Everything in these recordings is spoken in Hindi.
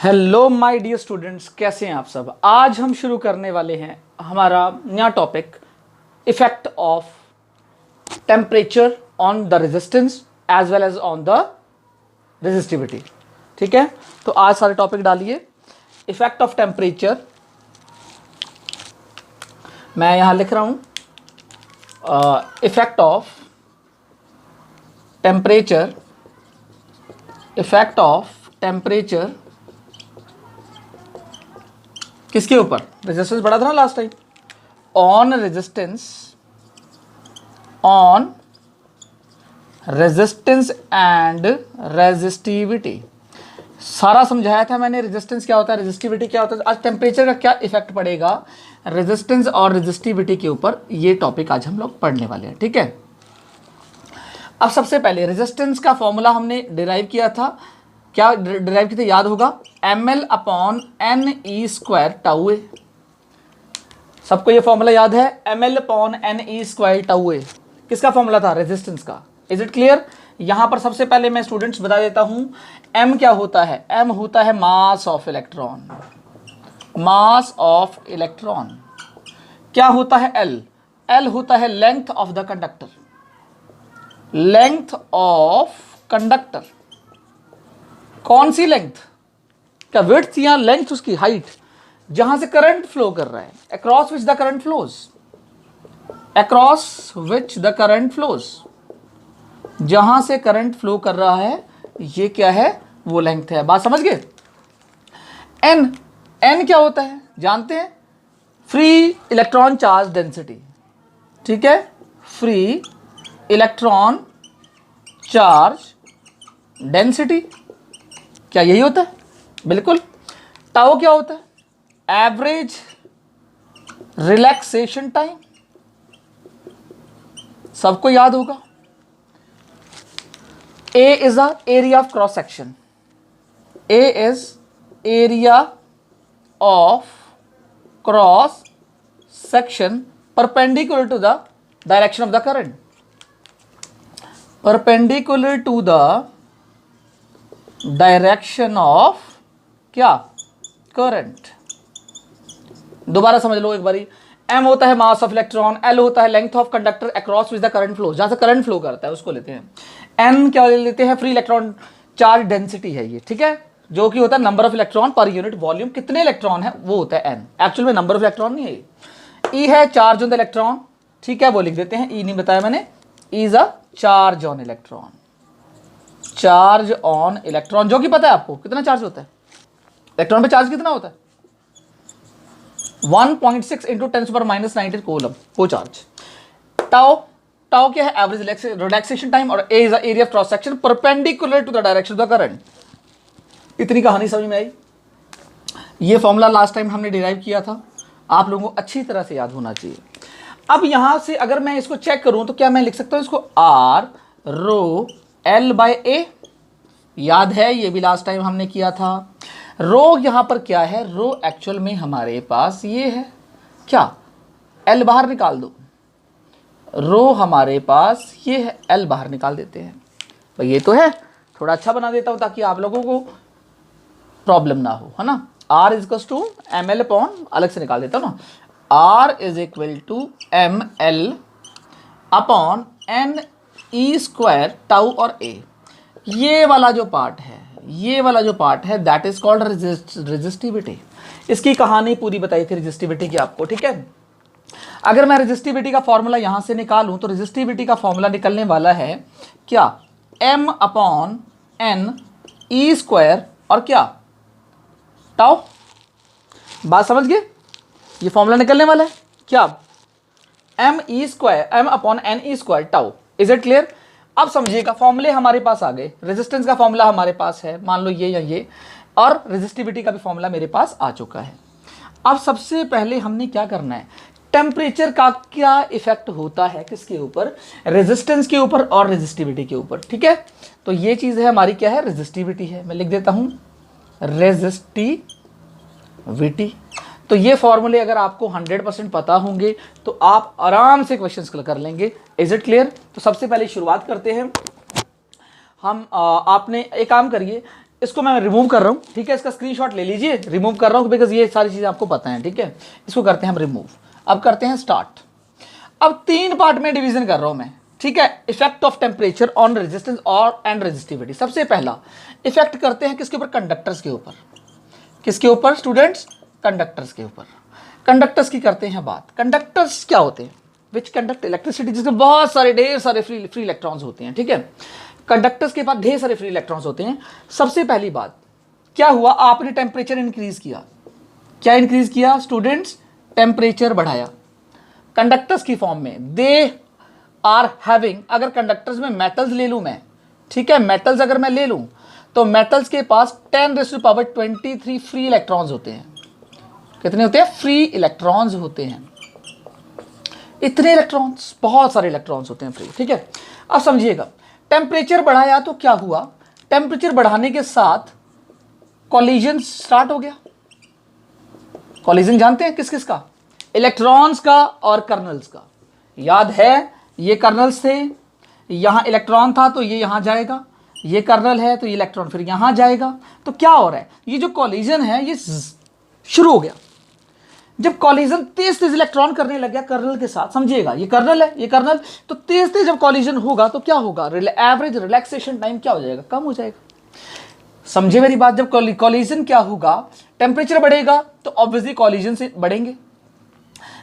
हेलो माय डियर स्टूडेंट्स, कैसे हैं आप सब। आज हम शुरू करने वाले हैं हमारा नया topic, effect of temperature on the resistance as well as on the resistivity. ठीक है, तो आज सारे टॉपिक डालिए। इफेक्ट ऑफ टेम्परेचर, मैं यहां लिख रहा हूं effect of temperature, effect of temperature किसके ऊपर? रेजिस्टेंस बढ़ा था ना last time. On resistance, on resistance and resistivity. सारा समझाया था मैंने, रेजिस्टेंस क्या होता है, रेजिस्टिविटी क्या होता है। आज टेम्परेचर का क्या इफेक्ट पड़ेगा रेजिस्टेंस और रेजिस्टिविटी के ऊपर, ये टॉपिक आज हम लोग पढ़ने वाले हैं। ठीक है, अब सबसे पहले रेजिस्टेंस का फॉर्मूला हमने डिराइव किया था। क्या डिराइव किया था, याद होगा, ml/ne² टाउ ए। सबको ये फॉर्मूला याद है, ml/ne² टाउ ए। किसका फॉर्मूला था? रेजिस्टेंस का। Is it clear? यहां पर सबसे पहले मैं स्टूडेंट्स बता देता हूं, m क्या होता है? m होता है mass of electron. Mass of electron. क्या होता है? l होता है length of the conductor. Length of conductor. कौन सी लेंथ? क्या विड्थ या लेंथ? उसकी हाइट, जहां से करंट फ्लो कर रहा है, across which the current flows, across which the current flows, जहां से करंट फ्लो कर रहा है, ये क्या है? वो लेंथ है। बात समझ गए? n क्या होता है जानते हैं? Free electron charge density. ठीक है, फ्री इलेक्ट्रॉन चार्ज डेंसिटी। क्या यही होता है? बिल्कुल। टाउ क्या होता है? Average relaxation time. सबको याद होगा। A is a area of cross section. A is area of cross section perpendicular to the direction of the current. Perpendicular to the direction of क्या? करंट। दोबारा समझ लो एक बारी। m होता है मास ऑफ इलेक्ट्रॉन, l होता है length of conductor across which the current flow, जहां से करंट फ्लो करता है उसको लेते हैं। n क्या लेते हैं? फ्री इलेक्ट्रॉन चार्ज डेंसिटी है ये। ठीक है, जो कि होता है number of electron per unit volume. कितने इलेक्ट्रॉन है वो होता है n। एक्चुअल में नंबर ऑफ इलेक्ट्रॉन नहीं है। e है चार्ज ऑन द इलेक्ट्रॉन। ठीक है, वो लिख देते हैं। e नहीं बताया मैंने, is a charge on electron. Charge on electron, जो कि पता है आपको कितना चार्ज होता है इलेक्ट्रॉन पे? चार्ज कितना होता है? 1.6 इंटू 10⁻⁻⁹ कूलम वो चार्ज। टाउ क्या है? Average relaxation time. और A is the area of cross section perpendicular to the direction of the current. इतनी कहानी समझ में आई? ये फॉर्मूला लास्ट टाइम हमने डिराइव किया था, आप लोगों को अच्छी तरह से याद होना चाहिए। अब यहां से अगर मैं इसको चेक करूं तो क्या मैं लिख सकता हूं इसको? r रो L/A। याद है, ये भी लास्ट टाइम हमने किया था। रो यहां पर क्या है? रो एक्चुअल में हमारे पास ये है। क्या? L बाहर निकाल दो। रो हमारे पास ये है, L बाहर निकाल देते हैं। तो ये तो है, थोड़ा अच्छा बना देता हूं ताकि आप लोगों को प्रॉब्लम ना हो, है ना। R is equal to ml upon, अलग से निकाल देता हूं ना, R is equal to ml upon ne² tau और a। ये वाला जो पार्ट है, ये वाला जो पार्ट है, दैट इज कॉल्ड रेजिस्टिविटी। इसकी कहानी पूरी बताई थी रेजिस्टिविटी की आपको। ठीक है, अगर मैं रेजिस्टिविटी का फॉर्मूला यहां से निकालूं तो रेजिस्टिविटी का फॉर्मूला निकलने वाला है क्या? m/ne² और क्या? टाउ। बात समझ गए? ये फॉर्मूला निकलने वाला है क्या? m/ne² tau. Is it clear? अब समझिएगा, फॉर्मूले हमारे पास आ गए। रेजिस्टेंस का फॉर्मूला हमारे पास है, मान लो ये या ये, और रेजिस्टिविटी का भी फॉर्मूला मेरे पास आ चुका है। अब सबसे पहले हमने क्या करना है? टेम्परेचर का क्या इफेक्ट होता है किसके ऊपर? रेजिस्टेंस के ऊपर और रेजिस्टिविटी के ऊपर। ठीक है, तो ये चीज है हमारी, क्या है? रेजिस्टिविटी है। मैं लिख देता हूं रेजिस्टिविटी। तो ये फॉर्मूले अगर आपको 100% पता होंगे तो आप आराम से क्वेश्चंस कर लेंगे। Is it clear? तो सबसे पहले शुरुआत करते हैं हम। आपने एक काम करिए, इसको मैं रिमूव कर रहा हूँ, ठीक है, इसका स्क्रीनशॉट ले लीजिए, रिमूव कर रहा हूँ बिकॉज ये सारी चीज़ें आपको पता है, ठीक है। इसको करते हैं हम रिमूव। अब करते हैं स्टार्ट। अब 3 पार्ट में डिवीजन कर रहा हूँ मैं, ठीक है। Effect of temperature on resistance और एंड रेजिस्टिविटी। सबसे पहला इफेक्ट करते हैं किसके ऊपर? कंडक्टर्स के ऊपर। किसके ऊपर स्टूडेंट्स? कंडक्टर्स के ऊपर। कंडक्टर्स की करते हैं बात। कंडक्टर्स क्या होते हैं? विच कंडक्ट इलेक्ट्रिसिटी, जिसके बहुत सारे ढेर सारे फ्री इलेक्ट्रॉन्स होते हैं, ठीक है। कंडक्टर्स के पास ढेर सारे फ्री इलेक्ट्रॉन्स होते हैं। सबसे पहली बात क्या हुआ, आपने टेम्परेचर इंक्रीज किया। क्या इंक्रीज किया स्टूडेंट्स? टेम्परेचर बढ़ाया कंडक्टर्स की फॉर्म में। दे आर हैविंग, अगर कंडक्टर्स में मेटल्स ले लूं मैं, ठीक है, मेटल्स अगर मैं ले लूं तो मेटल्स के पास 10⁻23 फ्री इलेक्ट्रॉन्स होते हैं। कितने होते हैं? फ्री इलेक्ट्रॉन्स होते हैं। इतने इलेक्ट्रॉन्स, बहुत सारे इलेक्ट्रॉन्स होते हैं फ्री, ठीक है। अब समझिएगा, टेम्परेचर बढ़ाया तो क्या हुआ? टेम्परेचर बढ़ाने के साथ कॉलिजन स्टार्ट हो गया। कॉलिजन जानते हैं किस किस का? इलेक्ट्रॉन्स का और कर्नल्स का। याद है, ये कर्नल्स थे, यहां इलेक्ट्रॉन था तो ये यहां जाएगा, ये कर्नल है तो ये इलेक्ट्रॉन फिर यहां जाएगा। तो क्या हो रहा है, ये जो कॉलिजन है ये शुरू हो गया। जब कॉलिजन तेज तेज इलेक्ट्रॉन करने लग गया कर्नल के साथ, समझिएगा ये कर्नल है, ये कर्नल, तो तेज तेज जब कॉलिजन होगा तो क्या होगा? एवरेज रिलैक्सेशन टाइम क्या हो जाएगा? कम हो जाएगा। समझे मेरी बात? जब कॉलिजन क्या होगा, टेम्परेचर बढ़ेगा तो ऑब्वियसली कॉलिजन से बढ़ेंगे।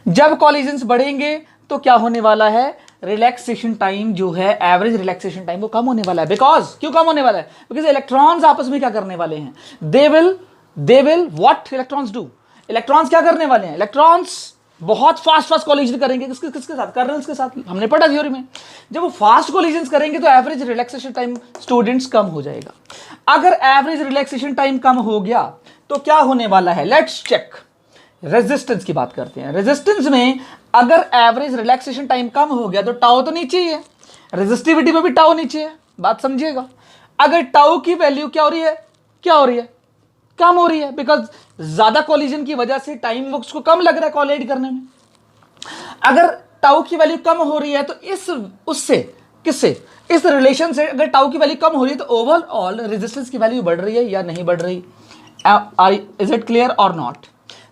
जब कॉलिजन्स बढ़ेंगे तो क्या होने वाला है? रिलैक्सेशन टाइम जो है, एवरेज रिलैक्सेशन टाइम वो कम होने वाला है। बिकॉज क्यों कम होने वाला है? बिकॉज इलेक्ट्रॉन्स आपस में क्या करने वाले हैं? They will what electrons do? Electrons क्या करने वाले हैं? इलेक्ट्रॉन्स बहुत फास्ट कॉलिजन करेंगे। किसके साथ? कर्नल्स के साथ। हमने पढ़ा थ्योरी में, जब वो फास्ट कॉलिजन्स करेंगे तो एवरेज रिलैक्सेशन टाइम स्टूडेंट्स कम हो जाएगा। अगर एवरेज रिलैक्सेशन टाइम कम हो गया तो क्या होने वाला है? Let's check. रेजिस्टेंस की बात करते हैं। रेजिस्टेंस में अगर एवरेज रिलैक्सेशन टाइम कम हो गया तो टाउ तो नीचे ही है, रेजिस्टिविटी में भी टाउ नीचे है। बात समझिएगा। अगर टाउ की वैल्यू क्या हो रही है? क्या हो रही है? कम हो रही है, बिकॉज ज्यादा कॉलिजन की वजह से टाइम वो उसको कम लग रहा है कॉलिड करने में। अगर टाउ की वैल्यू कम हो रही है तो इस रिलेशन से अगर टाउ की वैल्यू कम हो रही है तो ओवरऑल रेजिस्टेंस की वैल्यू बढ़ रही है या नहीं बढ़ रही? इज इट क्लियर और नॉट?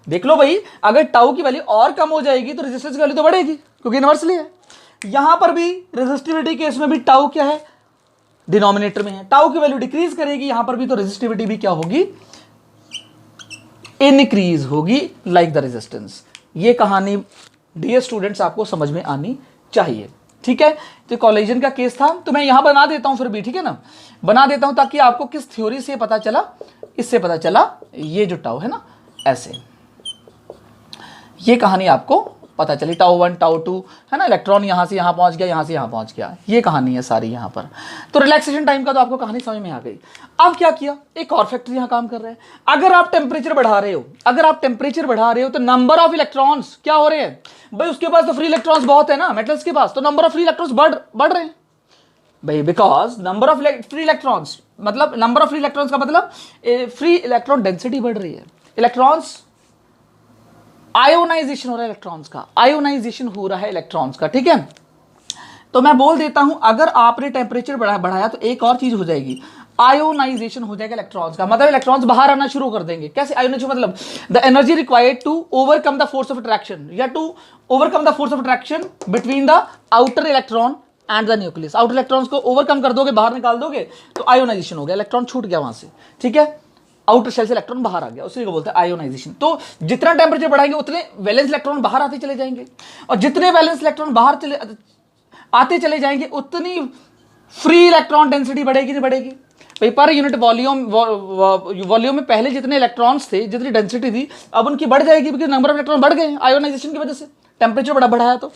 देख लो भाई, अगर टाउ की वैल्यू और कम हो जाएगी तो रेजिस्टेंस की वैल्यू तो बढ़ेगी क्योंकि इनवर्सली है। यहां पर भी रेजिस्टिविटी केस में भी टाउ क्या है? डिनोमिनेटर में है। टाउ की वैल्यू डिक्रीज करेगी यहां पर भी, तो रेजिस्टिविटी भी क्या होगी? इनक्रीज होगी, लाइक द रेजिस्टेंस। ये कहानी डियर स्टूडेंट्स आपको समझ में आनी चाहिए, ठीक है। तो कॉलिजन का केस था, तो मैं यहां बना देता हूं फिर भी, ठीक है ना, बना देता हूं ताकि आपको किस थ्योरी से पता चला, इससे पता चला ये जो टाउ है ना, ऐसे ये कहानी आपको पता चली। टाउ 1 टाउ 2 है ना, इलेक्ट्रॉन यहां से यहां पहुंच गया, यहां से यहां पहुंच गया, ये कहानी है सारी यहां पर। तो रिलैक्सेशन टाइम का तो आपको कहानी समझ में आ गई। अब क्या किया, एक और फैक्टर यहां काम कर रहे हैं। अगर आप टेम्परेचर बढ़ा रहे हो, तो नंबर ऑफ इलेक्ट्रॉन्स क्या हो रहे हैं भाई? उसके पास तो फ्री इलेक्ट्रॉन्स बहुत है ना मेटल्स के पास, तो नंबर ऑफ फ्री इलेक्ट्रॉन्स बढ़ रहे हैं भाई, because number of free electrons मतलब नंबर ऑफ फ्री इलेक्ट्रॉन्स का मतलब फ्री इलेक्ट्रॉन डेंसिटी बढ़ रही है। इलेक्ट्रॉन्स आयोनाइजेशन हो रहा है, इलेक्ट्रॉन्स का आयोनाइजेशन हो रहा है इलेक्ट्रॉन्स का, ठीक है। तो मैं बोल देता हूं, अगर आपने टेम्परेचर बढ़ाया तो एक और चीज हो जाएगी, आयोनाइजेशन हो जाएगा इलेक्ट्रॉन्स का। मतलब इलेक्ट्रॉन्स बाहर आना शुरू कर देंगे। कैसे आयोनाइजेशन? मतलब the energy required to overcome the force of attraction, या to overcome the force of attraction between the outer electron and the nucleus. Outer electrons को ओवरकम कर दोगे, बाहर निकाल दोगे, तो आयोनाइजेशन हो गया, इलेक्ट्रॉन छूट गया वहां से, ठीक है। आउटर शेल से इलेक्ट्रॉन बाहर आ गया, उसी को बोलते हैं आयोनाइजेशन। तो जितना टेम्परेचर बढ़ाएंगे उतने वैलेंस इलेक्ट्रॉन बाहर आते चले जाएंगे, और जितने वैलेंस इलेक्ट्रॉन बाहर आते चले जाएंगे उतनी फ्री इलेक्ट्रॉन डेंसिटी बढ़ेगी नहीं बढ़ेगी भाई? पर यूनिट वॉल्यूम में पहले जितने इलेक्ट्रॉन्स थे, जितनी डेंसिटी थी, अब उनकी बढ़ जाएगी क्योंकि नंबर ऑफ इलेक्ट्रॉन बढ़ गए आयोनाइजेशन की वजह से, टेम्परेचर बढ़ाया। तो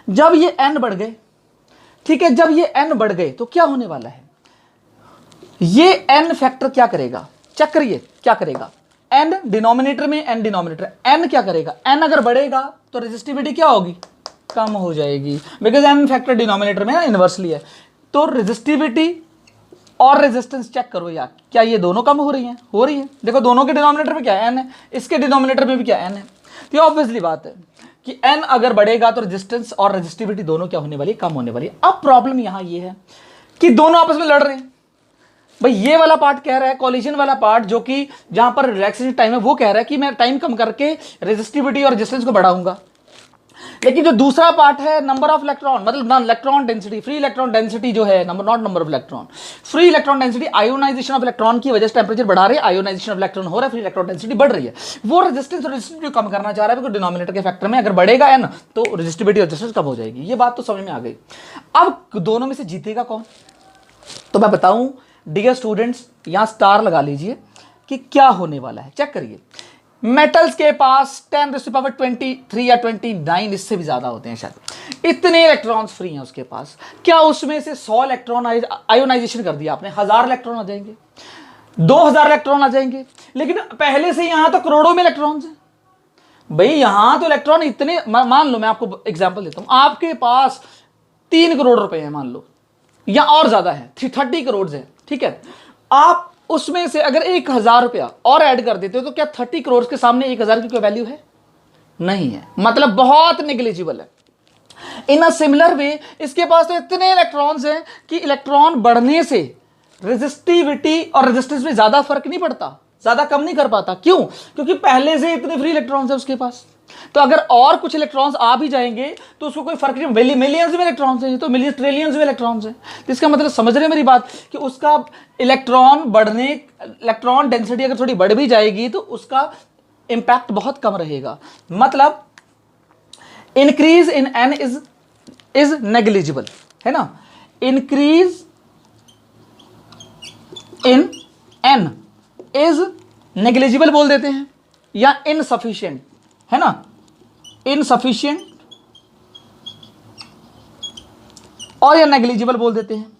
जब ये n बढ़ गए, ठीक है, जब ये n बढ़ गए तो क्या होने वाला है? ये n फैक्टर क्या करेगा? चेक करिए क्या करेगा। n डिनोमिनेटर में, n डिनोमिनेटर, n क्या करेगा? n अगर बढ़ेगा तो रेजिस्टिविटी क्या होगी? कम हो जाएगी, बिकॉज n फैक्टर डिनोमिनेटर में इनवर्सली है। तो रेजिस्टिविटी और रेजिस्टेंस चेक करो यार, क्या ये दोनों कम हो रही हैं? हो रही है। देखो दोनों के डिनोमिनेटर में क्या है? n है, इसके डिनोमिनेटर में भी क्या n है। तो ये ऑब्वियसली बात है कि n अगर बढ़ेगा तो रेजिस्टेंस और रेजिस्टिविटी दोनों क्या होने वाली है? कम होने वाली है। अब प्रॉब्लम यहां ये है कि दोनों आपस में लड़ रहे हैं। भाई ये वाला पार्ट कह रहा है, कॉलिजन वाला पार्ट जो कि जहां पर रिलैक्सेशन टाइम है, वो कह रहा है कि मैं टाइम कम करके रेजिस्टिविटी और रेजिस्टेंस को बढ़ाऊंगा। लेकिन जो दूसरा पार्ट है नंबर ऑफ इलेक्ट्रॉन, मतलब ना electron density, free electron density जो है, number not number of electron, free electron density, ionisation of electron की वजह से टेंपरेचर बढ़ा रहे हैं, आयोनाइजेशन ऑफ इलेक्ट्रॉन हो रहा है, फ्री इलेक्ट्रॉन डेंसिटी बढ़ रही है। वो रेजिस्टेंस और रेजिस्टिविटी कम करना चाह रहा है, बिकॉज डिनोमिनेटर के फैक्टर में अगर बढ़ेगा एन तो रेजिस्टिविटी और रेजिस्टेंस कम हो जाएगी। ये बात तो समझ में आ गई। अब दोनों में से जीतेगा कौन? तो मैं बताऊं डियर स्टूडेंट्स, यहां स्टार लगा लीजिए कि क्या होने वाला है। चेक करिए, मेटल्स के पास 10⁻23 या 29, इससे भी ज्यादा होते हैं शायद, इतने इलेक्ट्रॉन्स फ्री हैं उसके पास। क्या उसमें से 100 इलेक्ट्रॉन आयोनाइजेशन कर दिया आपने, 1000 इलेक्ट्रॉन आ जाएंगे, 2000 इलेक्ट्रॉन आ जाएंगे। लेकिन पहले से यहां तो करोड़ों में इलेक्ट्रॉन्स हैं भाई, यहां तो इलेक्ट्रॉन इतने, मान लो मैं आपको एग्जांपल देता हूं, आपके पास 3 करोड़ रुपए हैं मान लो, या और ज्यादा है, 30 करोड़ है, ठीक है। आप उसमें से अगर 1000 रुपया और ऐड कर देते हो तो क्या 30 करोड़ के सामने 1000 की कोई वैल्यू है? नहीं है, मतलब बहुत नेग्लिजिबल है। इन अ सिमिलर वे इसके पास तो इतने इलेक्ट्रॉन्स हैं कि इलेक्ट्रॉन बढ़ने से रेजिस्टिविटी और रेजिस्टेंस में ज्यादा फर्क नहीं पड़ता, ज्यादा कम नहीं कर पाता। क्यों? क्योंकि पहले से इतने फ्री इलेक्ट्रॉन्स है उसके पास। तो अगर और कुछ इलेक्ट्रॉन्स आ भी जाएंगे तो उसको कोई फर्क नहीं, मिलियंस में इलेक्ट्रॉन्स हैं, तो मिलियन ट्रिलियंस में इलेक्ट्रॉन्स हैं। तो इसका मतलब समझ रहे हैं मेरी बात कि उसका इलेक्ट्रॉन डेंसिटी अगर थोड़ी बढ़ भी जाएगी तो उसका इंपैक्ट बहुत कम रहेगा। मतलब increase in an is negligible, है ना। Increase in an is negligible बोल देते हैं, या इनसफिशिएंट, है ना, इनसफिशिएंट, और या नेग्लिजिबल बोल देते हैं।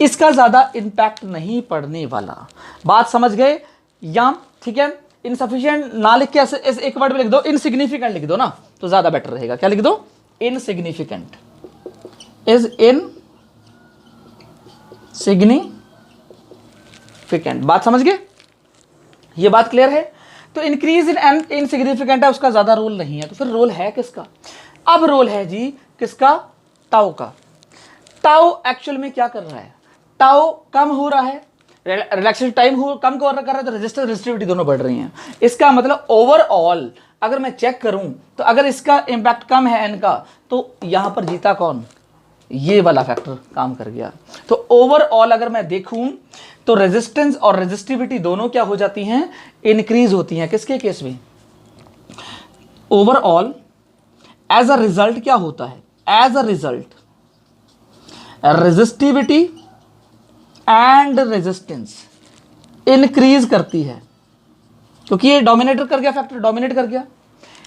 इसका ज्यादा इंपैक्ट नहीं पड़ने वाला, बात समझ गए? या ठीक है, इनसफिशिएंट ना लिख के ऐसे एक वर्ड में लिख दो, इनसिग्निफिकेंट लिख दो ना, तो ज्यादा बेटर रहेगा। क्या लिख दो? Insignificant, is insignificant. बात समझ गए? ये बात क्लियर है? तो इंक्रीज इन एन इनसिग्निफिकेंट है, उसका ज्यादा रोल नहीं है। तो फिर रोल है किसका? अब रोल है जी किसका? टाउ का। टाउ एक्चुअल में क्या कर रहा है? टाउ कम हो रहा है, रिलैक्सेशन टाइम कम कर रहा है, तो रेजिस्टेंस रेजिस्टिविटी दोनों बढ़ रही हैं। इसका मतलब ओवरऑल अगर मैं चेक करूं तो अगर इसका इंपैक्ट कम है एन का, तो यहां पर जीता कौन? ये वाला फैक्टर काम कर गया। तो ओवरऑल अगर मैं देखूं तो रेजिस्टेंस और रेजिस्टिविटी दोनों क्या हो जाती हैं? इंक्रीज होती हैं। किसके केस में? ओवरऑल एज अ रिजल्ट क्या होता है? As a result resistivity and resistance increase करती है, क्योंकि ये डोमिनेटर कर गया, फैक्टर डोमिनेट कर गया।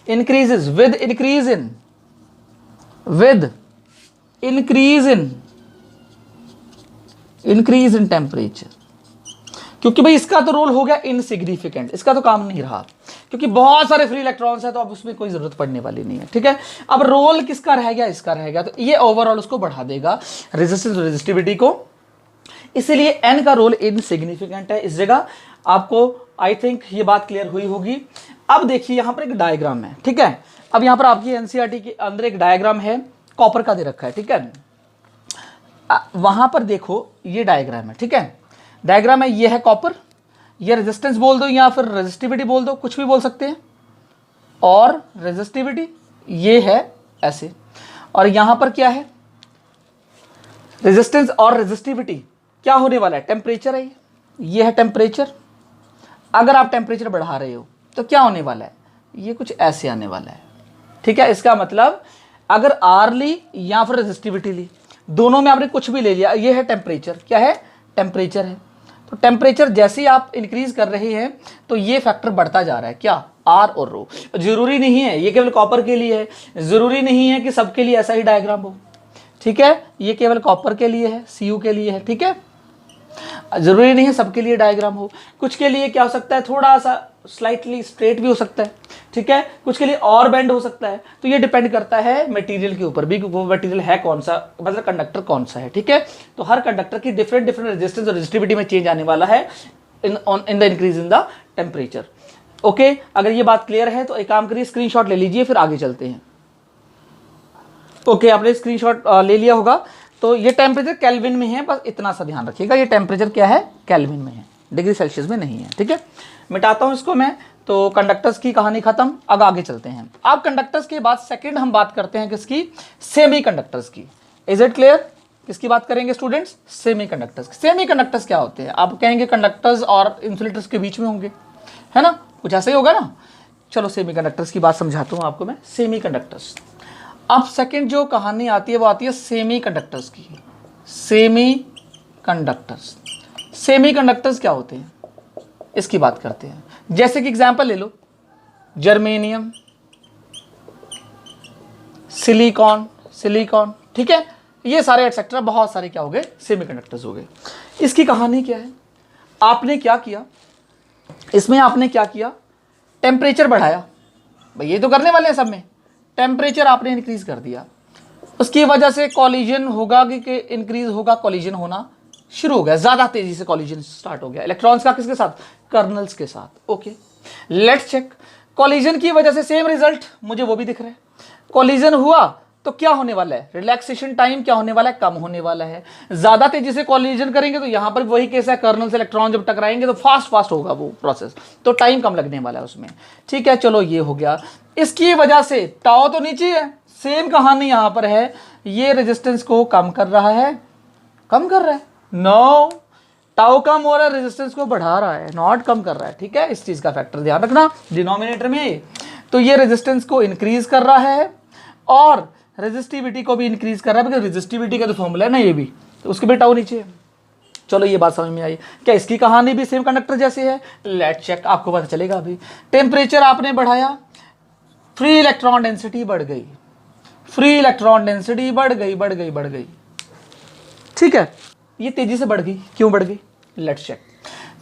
Increases with increase in temperature, क्योंकि भाई इसका तो रोल हो गया इनसिग्निफिकेंट, इसका तो काम नहीं रहा, क्योंकि बहुत सारे फ्री इलेक्ट्रॉन्स है, तो अब उसमें कोई जरूरत पड़ने वाली नहीं है। ठीक है, अब रोल किसका रह गया? इसका रह गया। तो ये ओवरऑल उसको बढ़ा देगा, रेजिस्टेंस रेजिस्टिविटी को, इसलिए एन का रोल इनसिग्निफिकेंट है इस जगह। आपको आई थिंक ये बात क्लियर हुई होगी। अब देखिए यहां पर एक डायग्राम है, ठीक है। अब यहां पर आपकी एनसीईआरटी के अंदर एक डायग्राम है, कॉपर का दे रखा है, ठीक है। वहां पर देखो ये डायग्राम है, ठीक है। डायग्राम है, ये है कॉपर, ये रेजिस्टेंस बोल दो या फिर रेजिस्टिविटी बोल दो, कुछ भी बोल सकते हैं, और रेजिस्टिविटी ये है ऐसे, और यहां पर क्या है? रेजिस्टेंस और रेजिस्टिविटी क्या होने वाला है? टेम्परेचर है, ये है टेम्परेचर। अगर आप टेम्परेचर बढ़ा रहे हो तो क्या होने वाला है? ये कुछ ऐसे आने वाला है, ठीक है। इसका मतलब अगर आर ली या फिर रेजिस्टिविटी ली, दोनों में आपने कुछ भी ले लिया, ये है टेम्परेचर। क्या है? टेम्परेचर है। तो टेम्परेचर जैसे ही आप इंक्रीज कर रहे हैं तो ये फैक्टर बढ़ता जा रहा है, क्या? आर और रो। जरूरी नहीं है ये केवल कॉपर के लिए है, जरूरी नहीं है कि सबके लिए ऐसा ही डायग्राम हो, ठीक है। ये केवल कॉपर के लिए है, सीयू के लिए है, ठीक है। जरूरी नहीं है सबके लिए डायग्राम हो, कुछ के लिए क्या हो सकता है, थोड़ा सा स्लाइटली स्ट्रेट भी हो सकता है, ठीक है। कुछ के लिए और बेंड हो सकता है। तो ये डिपेंड करता है मटेरियल के ऊपर भी, वो मटेरियल है कौन सा, मतलब कंडक्टर कौन सा है, ठीक है। तो हर कंडक्टर की डिफरेंट डिफरेंट रेजिस्टेंस और रेजिस्टिविटी में चेंज आने वाला है in the increase in the temperature. Okay, अगर ये बात क्लियर है तो एक काम करिए, स्क्रीनशॉट ले लीजिए, फिर आगे चलते हैं। ओके, आपने स्क्रीनशॉट ले लिया होगा। तो ये टेम्परेचर केल्विन में है, बस इतना सा ध्यान रखिएगा, ये टेम्परेचर क्या है, केल्विन में है, डिग्री सेल्सियस में नहीं है। ठीक है, मिटाता हूं इसको मैं। तो कंडक्टर्स की कहानी खत्म, अब आगे चलते हैं। अब कंडक्टर्स के बाद सेकंड हम बात करते हैं किसकी, सेमीकंडक्टर्स की। Is it clear? किसकी बात करेंगे स्टूडेंट्स, सेमीकंडक्टर्स। सेमीकंडक्टर्स क्या होते हैं? आप कहेंगे कंडक्टर्स और इंसुलेटर्स के बीच में होंगे, है ना, कुछ ऐसा ही होगा ना। चलो सेमीकंडक्टर्स की बात समझाता हूं आपको मैं। सेमीकंडक्टर्स, अब सेकंड जो कहानी आती है वो आती है सेमीकंडक्टर्स की। सेमीकंडक्टर्स, सेमीकंडक्टर्स क्या होते हैं इसकी बात करते हैं। जैसे कि एग्जांपल ले लो, जर्मेनियम, सिलिकॉन, सिलिकॉन, ठीक है, ये सारे एटसेट्रा बहुत सारे क्या हो गए, सेमीकंडक्टर्स हो गए। इसकी कहानी क्या है, आपने क्या किया इसमें, आपने क्या किया, टेम्परेचर बढ़ाया, भाई ये तो करने वाले हैं सब में, टेम्परेचर आपने इंक्रीज कर दिया, उसकी वजह से कॉलिजन होगा कि इंक्रीज होगा, कॉलिजन होना शुरू हो गया, ज्यादा तेजी से कॉलिजन स्टार्ट हो गया इलेक्ट्रॉन्स का, किसके साथ, कर्नल्स के साथ। ओके, लेट्स चेक, कॉलिजन की वजह से सेम रिजल्ट मुझे वो भी दिख रहा है। कॉलिजन हुआ तो क्या होने वाला है, रिलैक्सेशन टाइम क्या होने वाला है, कम होने वाला है। ज्यादा तेजी से कॉलिजन करेंगे तो यहां पर वही केस है, कर्नल से इलेक्ट्रॉन जब टकराएंगे तो फास्ट होगा वो प्रोसेस, तो टाइम कम लगने वाला है उसमें। ठीक है, चलो ये हो गया। इसकी वजह से टाउ तो नीचे है, सेम कहानी यहां पर है, ये रेजिस्टेंस को कम कर रहा है, कम कर रहा है, नो, टाउ कम हो रहा है, रेजिस्टेंस को बढ़ा रहा है, नॉट कम कर रहा है। ठीक है, इस चीज का फैक्टर ध्यान रखना डिनोमिनेटर में। तो ये रेजिस्टेंस को इंक्रीज कर रहा है और रेजिस्टिविटी को भी इंक्रीज कर रहा है, बिकॉज रेजिस्टिविटी का तो फॉर्मूला है ना ये भी, तो उसके भी टाउ नीचे है। चलो ये बात समझ में आई। क्या इसकी कहानी भी सेम कंडक्टर जैसे है? लेट्स चेक, आपको पता चलेगा अभी। टेम्परेचर आपने बढ़ाया, फ्री इलेक्ट्रॉन डेंसिटी बढ़ गई, फ्री इलेक्ट्रॉन डेंसिटी बढ़ गई। ठीक है, ये तेजी से बढ़ गई, क्यों बढ़ गई, let's check.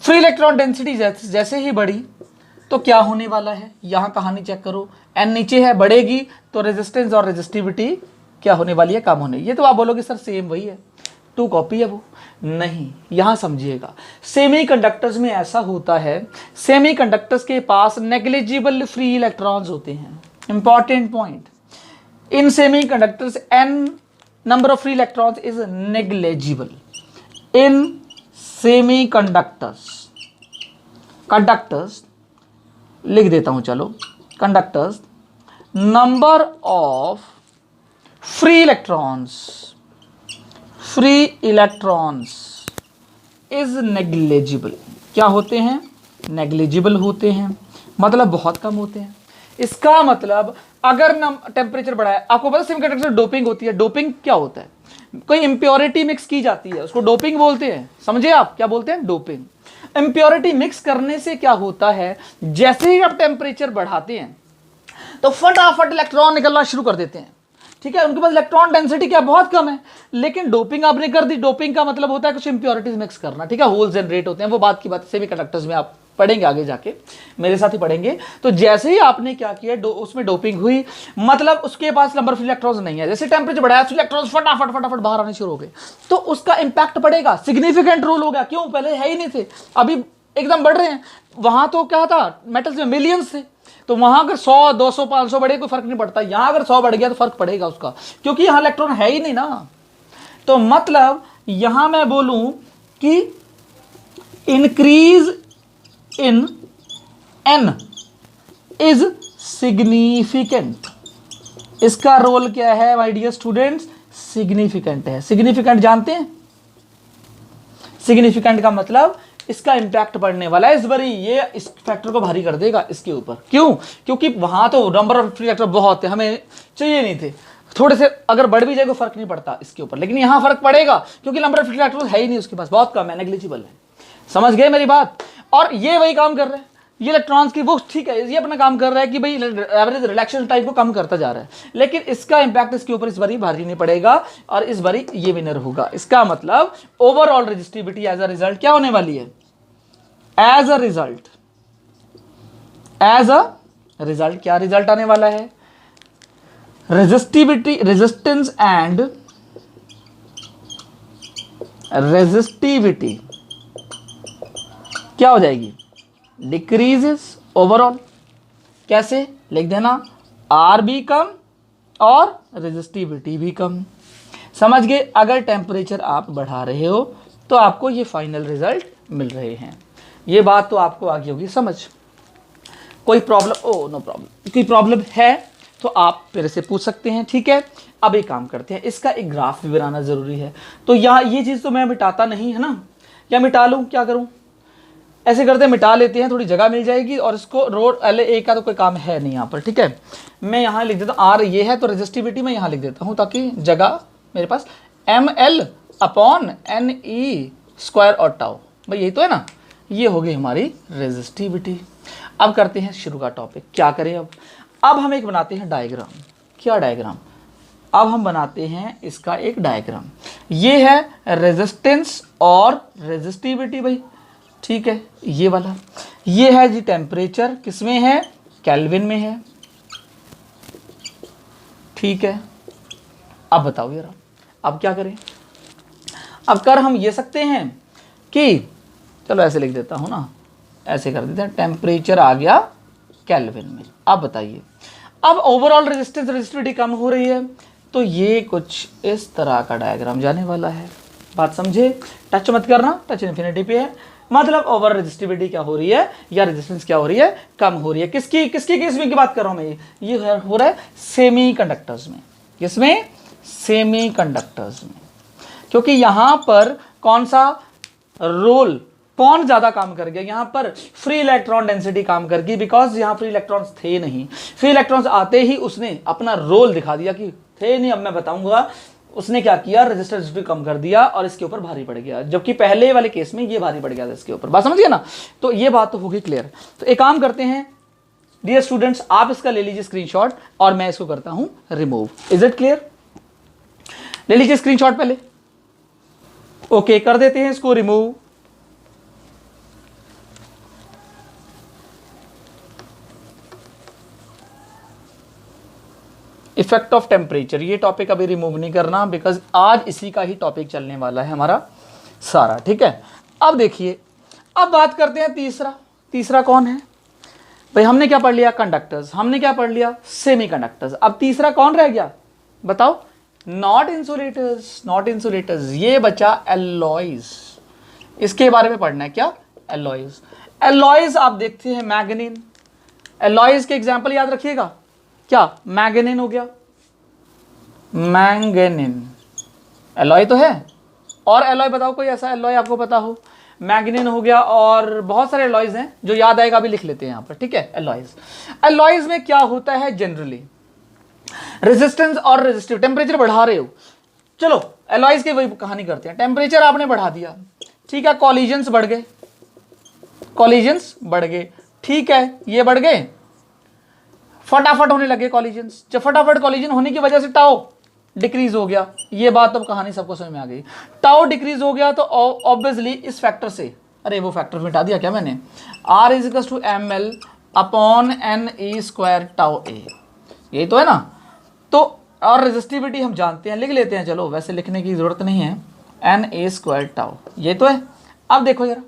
Free electron density जैसे ही बढ़ी तो क्या होने वाला है, यहां कहानी चेक करो, एन नीचे है, बढ़ेगी तो रेजिस्टेंस और रेजिस्टिविटी क्या होने वाली है, कम होने। ये तो आप बोलोगे सर सेम वही है, टू कॉपी है वो, नहीं, यहां समझिएगा। सेमीकंडक्टर्स में ऐसा होता है, सेमीकंडक्टर्स के पास नेग्लिजिबल फ्री इलेक्ट्रॉन्स होते हैं। Important point, in semiconductors n number of free electrons is negligible in semiconductors। conductors लिख देता हूं, चलो, conductors number of free electrons is negligible। क्या होते हैं, negligible होते हैं, मतलब बहुत कम होते हैं। इसका मतलब अगर ना टेम्परेचर बढ़ाया, आपको पता है सेमीकंडक्टर से डोपिंग होती है। डोपिंग क्या होता है, कोई इंप्योरिटी मिक्स की जाती है, उसको डोपिंग बोलते हैं, समझे आप क्या बोलते हैं, डोपिंग। इंप्योरिटी मिक्स करने से क्या होता है, जैसे ही आप टेम्परेचर बढ़ाते हैं तो फटाफट इलेक्ट्रॉन निकलना शुरू कर देते हैं। ठीक है, उनके पास इलेक्ट्रॉन डेंसिटी क्या बहुत कम है, लेकिन डोपिंग आपने कर दी। डोपिंग का मतलब होता है कुछ इंप्योरिटीज मिक्स करना। ठीक है, होल जनरेट होते हैं, वो बात की बात सेमीकंडक्टर्स में आप पढ़ेंगे आगे जाके, मेरे साथ ही पढ़ेंगे। तो जैसे ही आपने क्या किया, उसमें डोपिंग हुई, मतलब उसके पास नंबर ऑफ इलेक्ट्रॉन्स नहीं है, जैसे टेम्परेचर बढ़ाया इलेक्ट्रॉन्स फटाफट बाहर आने शुरू हो गए, तो उसका इंपैक्ट पड़ेगा, सिग्निफिकेंट रोल हो गया। क्यों, पहले है ही नहीं थे, अभी एकदम बढ़ रहे हैं। वहां तो क्या था, मेटल्स में मिलियंस थे, तो वहां अगर 100 200 500 बढ़े कोई फर्क नहीं पड़ता, यहां अगर 100 बढ़ गया तो फर्क पड़ेगा उसका, क्योंकि यहां इलेक्ट्रॉन है ही नहीं ना। तो मतलब यहां मैं बोलूं कि increase in n is significant. इसका रोल क्या है माय डियर स्टूडेंट्स, सिग्निफिकेंट है। सिग्निफिकेंट जानते हैं, सिग्निफिकेंट का मतलब इसका इंपैक्ट पड़ने वाला है इस बारी, ये इस फैक्टर को भारी कर देगा इसके ऊपर। क्यों, क्योंकि वहां तो नंबर ऑफ फ्री इलेक्ट्रॉन बहुत थे, हमें चाहिए नहीं थे, थोड़े से अगर बढ़ भी जाए तो फर्क नहीं पड़ता इसके ऊपर, लेकिन यहां फर्क पड़ेगा क्योंकि नंबर ऑफ फ्री इलेक्ट्रॉन है ही नहीं उसके पास, बहुत कम है, नेग्लिजिबल है। समझ गए मेरी बात। और ये वही काम कर रहे हैं, ये इलेक्ट्रॉन्स की वो ठीक है, ये अपना काम कर रहा है कि भाई एवरेज रिलैक्सेशन टाइम को कम करता जा रहा है, लेकिन इसका इंपैक्ट इसके ऊपर इस बारी भारी नहीं पड़ेगा और इस बारी ये विनर होगा। इसका मतलब overall resistivity as a result क्या होने वाली है, एज अ रिजल्ट क्या रिजल्ट आने वाला है, रेजिस्टिविटी, रेजिस्टेंस एंड रेजिस्टिविटी क्या हो जाएगी, डिक्रीजेस ओवरऑल। कैसे लिख देना, आर भी कम और रेजिस्टिविटी भी कम। समझ गए? अगर टेम्परेचर आप बढ़ा रहे हो तो आपको ये फाइनल रिजल्ट मिल रहे हैं। ये बात तो आपको आ गई होगी समझ। कोई प्रॉब्लम? Oh no problem. कोई प्रॉब्लम है तो आप मेरे से पूछ सकते हैं, ठीक है। अब एक काम करते हैं, इसका एक ग्राफ भी बनाना ज़रूरी है। तो यहाँ ये चीज़ तो मैं मिटाता नहीं है ना, या मिटा लूँ, क्या करूँ? ऐसे करते हैं, मिटा लेते हैं, थोड़ी जगह मिल जाएगी। और इसको रोड LA का तो कोई काम है नहीं यहाँ पर, ठीक है। मैं यहाँ लिख देता हूँ R ये है, तो रेजिस्टिविटी मैं यहाँ लिख देता हूँ ताकि जगह मेरे पास ML/NE² और टाउ, भाई यही तो है ना। ये हो गई हमारी रेजिस्टिविटी। अब करते हैं शुरू का टॉपिक। क्या करें अब हम एक बनाते हैं डायग्राम। क्या डायग्राम? अब हम बनाते हैं इसका एक डायग्राम। ये है रेजिस्टेंस और रेजिस्टिविटी भाई, ठीक है, ये वाला। ये है जी टेम्परेचर, किसमें है? केल्विन में है, ठीक है। अब बताओ यार, अब क्या करें? अब कर हम ये सकते हैं कि चलो ऐसे लिख देता हूं ना, ऐसे कर देते हैं, टेम्परेचर आ गया केल्विन में। अब बताइए, अब ओवरऑल रेजिस्टेंस रेजिस्टिविटी कम हो रही है, तो ये कुछ इस तरह का डायग्राम जाने वाला है। बात समझे? टच मत करना, टच इन्फिनिटी पे है। मतलब ओवर रेजिस्टिविटी क्या हो रही है, या रेजिस्टेंस क्या हो रही है? कम हो रही है। किसकी किसकी केस में की बात कर रहा हूं मैं? ये हो रहा है सेमीकंडक्टर्स में। किसमें? सेमीकंडक्टर्स में। क्योंकि यहां पर कौन सा रोल, कौन ज्यादा काम कर गया? यहां पर फ्री इलेक्ट्रॉन डेंसिटी काम कर गई, बिकॉज यहां फ्री इलेक्ट्रॉन्स थे नहीं। फ्री इलेक्ट्रॉन्स आते ही उसने अपना रोल दिखा दिया कि थे नहीं, अब मैं बताऊंगा। उसने क्या किया? रेजिस्टेंस भी कम कर दिया और इसके ऊपर भारी पड़ गया, जबकि पहले वाले केस में ये भारी पड़ गया था इसके ऊपर। बात समझिए ना? तो ये बात तो होगी क्लियर। तो एक काम करते हैं डियर स्टूडेंट्स, आप इसका ले लीजिए स्क्रीनशॉट और मैं इसको करता हूं रिमूव। Is it clear? ले लीजिए स्क्रीनशॉट पहले। ओके, कर देते हैं इसको रिमूव। इफेक्ट ऑफ टेम्परेचर, ये टॉपिक अभी रिमूव नहीं करना, बिकॉज आज इसी का ही टॉपिक चलने वाला है हमारा सारा, ठीक है। अब देखिए, अब बात करते हैं तीसरा। तीसरा कौन है भाई? हमने क्या पढ़ लिया? कंडक्टर्स। हमने क्या पढ़ लिया? सेमीकंडक्टर्स। अब तीसरा कौन रह गया बताओ? Not insulators. नॉट इंसुलेटर्स, ये बचा एलॉयज। इसके बारे में पढ़ना है क्या? एलॉयज। एलॉयज आप देखते हैं मैग्नीन। एलॉयज के एग्जाम्पल याद रखिएगा। क्या? मैंगनीन हो गया, मैंगनीन एलॉय तो है। और एलॉय बताओ, कोई ऐसा एलॉय आपको पता हो? मैंगनीन हो गया, और बहुत सारे एलॉयज हैं जो याद आएगा, अभी लिख लेते हैं यहाँ पर, ठीक है। एलॉयज, एलॉयज में क्या होता है जनरली? रेजिस्टेंस और रेजिस्टिव, टेम्परेचर बढ़ा रहे हो, चलो एलॉयज की वही कहानी करते हैं। टेम्परेचर आपने बढ़ा दिया, ठीक है, कॉलिजन्स बढ़ गए, कॉलिजन्स बढ़ गए, ठीक है, ये बढ़ गए, फटाफट होने लगे कॉलिजन्स। जब फटाफट कॉलिजन होने की वजह से टाउ डिक्रीज हो गया। ये बात अब कहानी सबको समझ में आ गई। टाउ डिक्रीज हो गया तो ऑब्वियसली इस फैक्टर से, अरे वो फैक्टर मिटा दिया क्या मैंने? R = ml/NE² टाउ A, यही तो है ना। तो और रेजिस्टिविटी हम जानते हैं, लिख लेते हैं, चलो वैसे लिखने की जरूरत नहीं है, Na² टाउ, ये तो है। अब देखो जरा,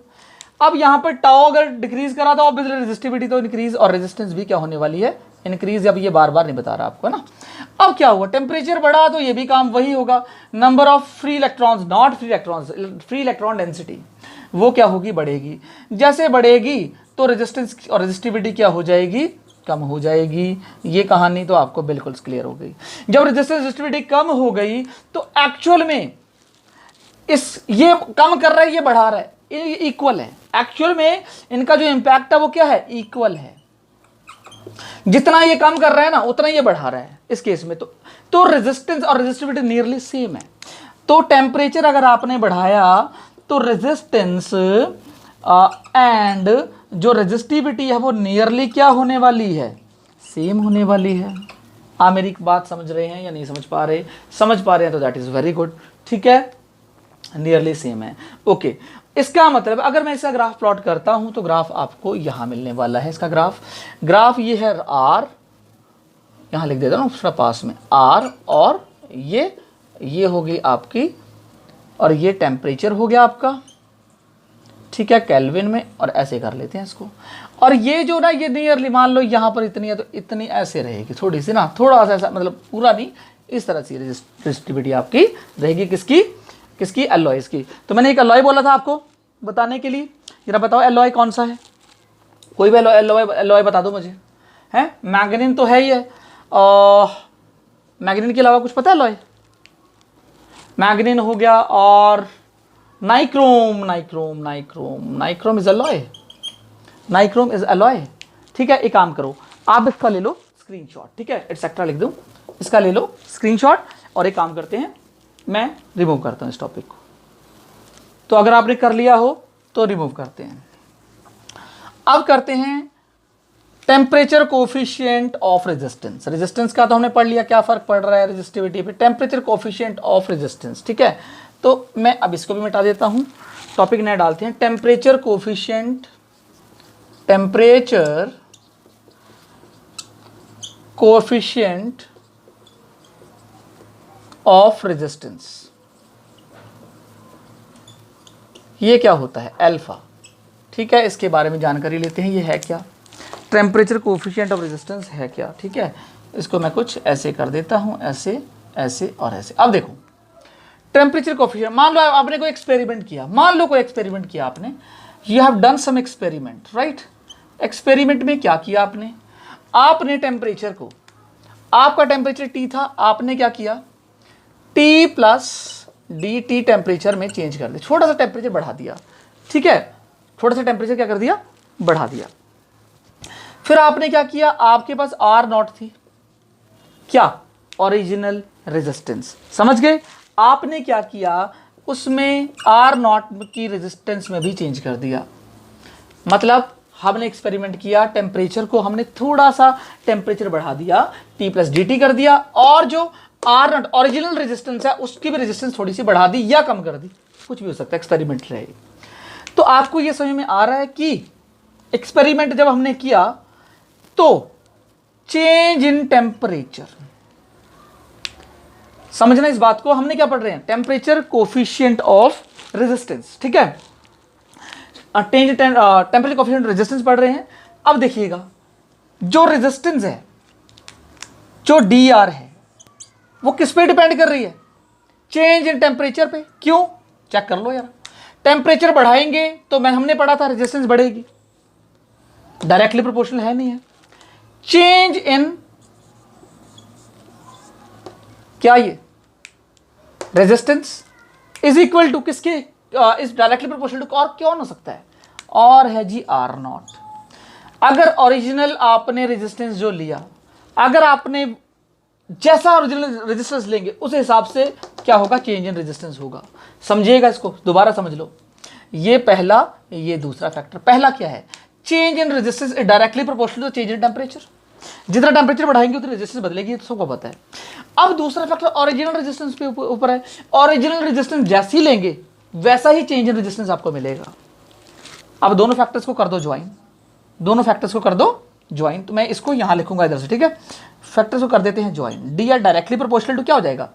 अब यहाँ पर टाउ अगर डिक्रीज करा तो ऑब्वियसली रेजिस्टिविटी तो इंक्रीज, और रेजिस्टेंस भी क्या होने वाली है? इंक्रीज। अब ये बार बार नहीं बता रहा आपको, है ना। अब क्या हुआ? टेम्परेचर बढ़ा तो ये भी काम वही होगा। Number of free electrons, not free electrons, free electron density, वो क्या होगी? बढ़ेगी। जैसे बढ़ेगी तो रेजिस्टेंस और रेजिस्टिविटी क्या हो जाएगी? कम हो जाएगी। ये कहानी तो आपको बिल्कुल क्लियर हो गई। जब रेजिस्टेंस रेजिस्टिविटी कम हो गई तो एक्चुअल में ये कम कर रहा है, ये बढ़ा रहा है, ये इक्वल है। एक्चुअल में इनका जो इंपैक्ट है वो क्या है? इक्वल है। जितना ये कम कर रहा है ना, उतना ये बढ़ा रहा है इस केस में। तो रेजिस्टेंस और रेजिस्टिविटी नियरली सेम है। तो टेम्परेचर अगर आपने बढ़ाया तो रेजिस्टेंस एंड जो रेजिस्टिविटी है वो नियरली क्या होने वाली है? सेम होने वाली है। आप मेरी बात समझ रहे हैं या नहीं समझ पा रहे? समझ पा रहे हैं तो दैट इज वेरी गुड, ठीक है, नियरली सेम है। ओके, इसका मतलब अगर मैं इसका ग्राफ प्लॉट करता हूं तो ग्राफ आपको यहां मिलने वाला है। इसका ग्राफ ये है R, यहां लिख देता हूं थोड़ा पास में, R, और ये हो गई आपकी, और ये टेम्परेचर हो गया आपका, ठीक है, केल्विन में, और ऐसे कर लेते हैं इसको। और ये जो ना, ये नियरली मान लो यहाँ पर इतनी है तो इतनी ऐसे रहेगी, थोड़ी सी ना, थोड़ा सा ऐसा, मतलब पूरा नहीं, इस तरह से रेजिस्टिविटी आपकी रहेगी किसकी, किसकी, एलॉयज की। तो मैंने एक एलॉय बोला था आपको बताने के लिए, जरा बताओ एलॉय कौन सा है, कोई भी एलॉय बता दो मुझे। है मैग्नीन तो है ही है, मैग्नीन के अलावा कुछ पता है एलॉय? मैग्नीन हो गया और nichrome, nichrome nichrome nichrome is alloy, nichrome is alloy. ठीक है, एक काम करो, आप इसका ले लो स्क्रीनशॉट, ठीक है, एटसेट्रा लिख दूं, इसका ले लो स्क्रीनशॉट, और एक काम करते हैं, मैं रिमूव करता हूं इस टॉपिक को। तो अगर आपने कर लिया हो तो रिमूव करते हैं। अब करते हैं temperature coefficient of resistance. Resistance का तो हमने पढ़ लिया, क्या फर्क पड़ रहा है रेजिस्टिविटी पे। टेम्परेचर कोफिशिएंट ऑफ रेजिस्टेंस, ठीक है, तो मैं अब इसको भी मिटा देता हूं, टॉपिक नया डालते हैं, temperature coefficient, temperature coefficient of resistance. ये क्या होता है? अल्फा। ठीक है, इसके बारे में जानकारी लेते हैं, ये है क्या, टेम्परेचर कोफिशिएंट ऑफ रेजिस्टेंस है क्या। ठीक है, इसको मैं कुछ ऐसे कर देता हूं, ऐसे ऐसे और ऐसे। अब देखो टेम्परेचर कोफिशिएंट, मान लो आपने कोई एक्सपेरिमेंट किया, मान लो कोई एक्सपेरिमेंट किया आपने, you have done some experiment, right. Experiment में क्या किया आपने, आपने टेम्परेचर को, आपका टेम्परेचर T था, आपने क्या किया, T प्लस dt टेम्परेचर में चेंज कर दिया, छोटा सा टेम्परेचर बढ़ा दिया। ठीक है, थोड़ा सा टेम्परेचर क्या कर दिया, बढ़ा दिया। फिर आपने क्या किया, आपके पास R0 थी, क्या, ओरिजिनल रेजिस्टेंस, समझ गए। आपने क्या किया, उसमें R0 की रेजिस्टेंस में भी चेंज कर दिया। मतलब हमने एक्सपेरिमेंट किया, टेम्परेचर को हमने थोड़ा सा टेम्परेचर बढ़ा दिया, T प्लस dt कर दिया, और जो R0 ओरिजिनल रेजिस्टेंस है उसकी भी रेजिस्टेंस थोड़ी सी बढ़ा दी या कम कर दी, कुछ भी हो सकता है, एक्सपेरिमेंट रहे। तो आपको यह समझ में आ रहा है कि एक्सपेरिमेंट जब हमने किया तो चेंज इन टेम्परेचर, समझना इस बात को, हमने क्या पढ़ रहे हैं, टेम्परेचर कोफिशिएंट ऑफ रेजिस्टेंस। ठीक है, टेम्परेचर कोफिशिएंट रेजिस्टेंस पढ़ रहे हैं। अब देखिएगा, जो रेजिस्टेंस है, जो dr है, वो किस पे डिपेंड कर रही है, चेंज इन टेम्परेचर पे। क्यों, चेक कर लो यार, टेम्परेचर बढ़ाएंगे तो हमने पढ़ा था रेजिस्टेंस बढ़ेगी, डायरेक्टली प्रोपोर्शनल है नहीं है। चेंज इन क्या, ये रेजिस्टेंस इज इक्वल टू किसके, इज डायरेक्टली प्रोपोर्शनल टू, और क्यों हो सकता है, और है जी R0। अगर ओरिजिनल आपने रेजिस्टेंस जो लिया, अगर आपने जैसा ओरिजिनल रेजिस्टेंस लेंगे उस हिसाब से क्या होगा, चेंज इन रेजिस्टेंस होगा। समझिएगा इसको, दोबारा समझ लो, ये पहला, ये दूसरा फैक्टर। पहला क्या है, change in resistance is directly proportional to change in temperature, जितना टेम्परेचर बढ़ाएंगे उतनी रेजिस्टेंस बदलेगी, ये तो सबको पता है। अब दूसरा फैक्टर ओरिजिनल रेजिस्टेंस पे ऊपर है, ओरिजिनल रेजिस्टेंस जैसी लेंगे वैसा ही चेंज इन रेजिस्टेंस आपको मिलेगा। अब दोनों फैक्टर्स को कर दो ज्वाइन, दोनों फैक्टर्स को कर दो ज्वाइन, तो मैं इसको यहां लिखूंगा इधर से, ठीक है, फैक्टर्स को कर देते हैं join. D R directly proportional to क्या हो जाएगा,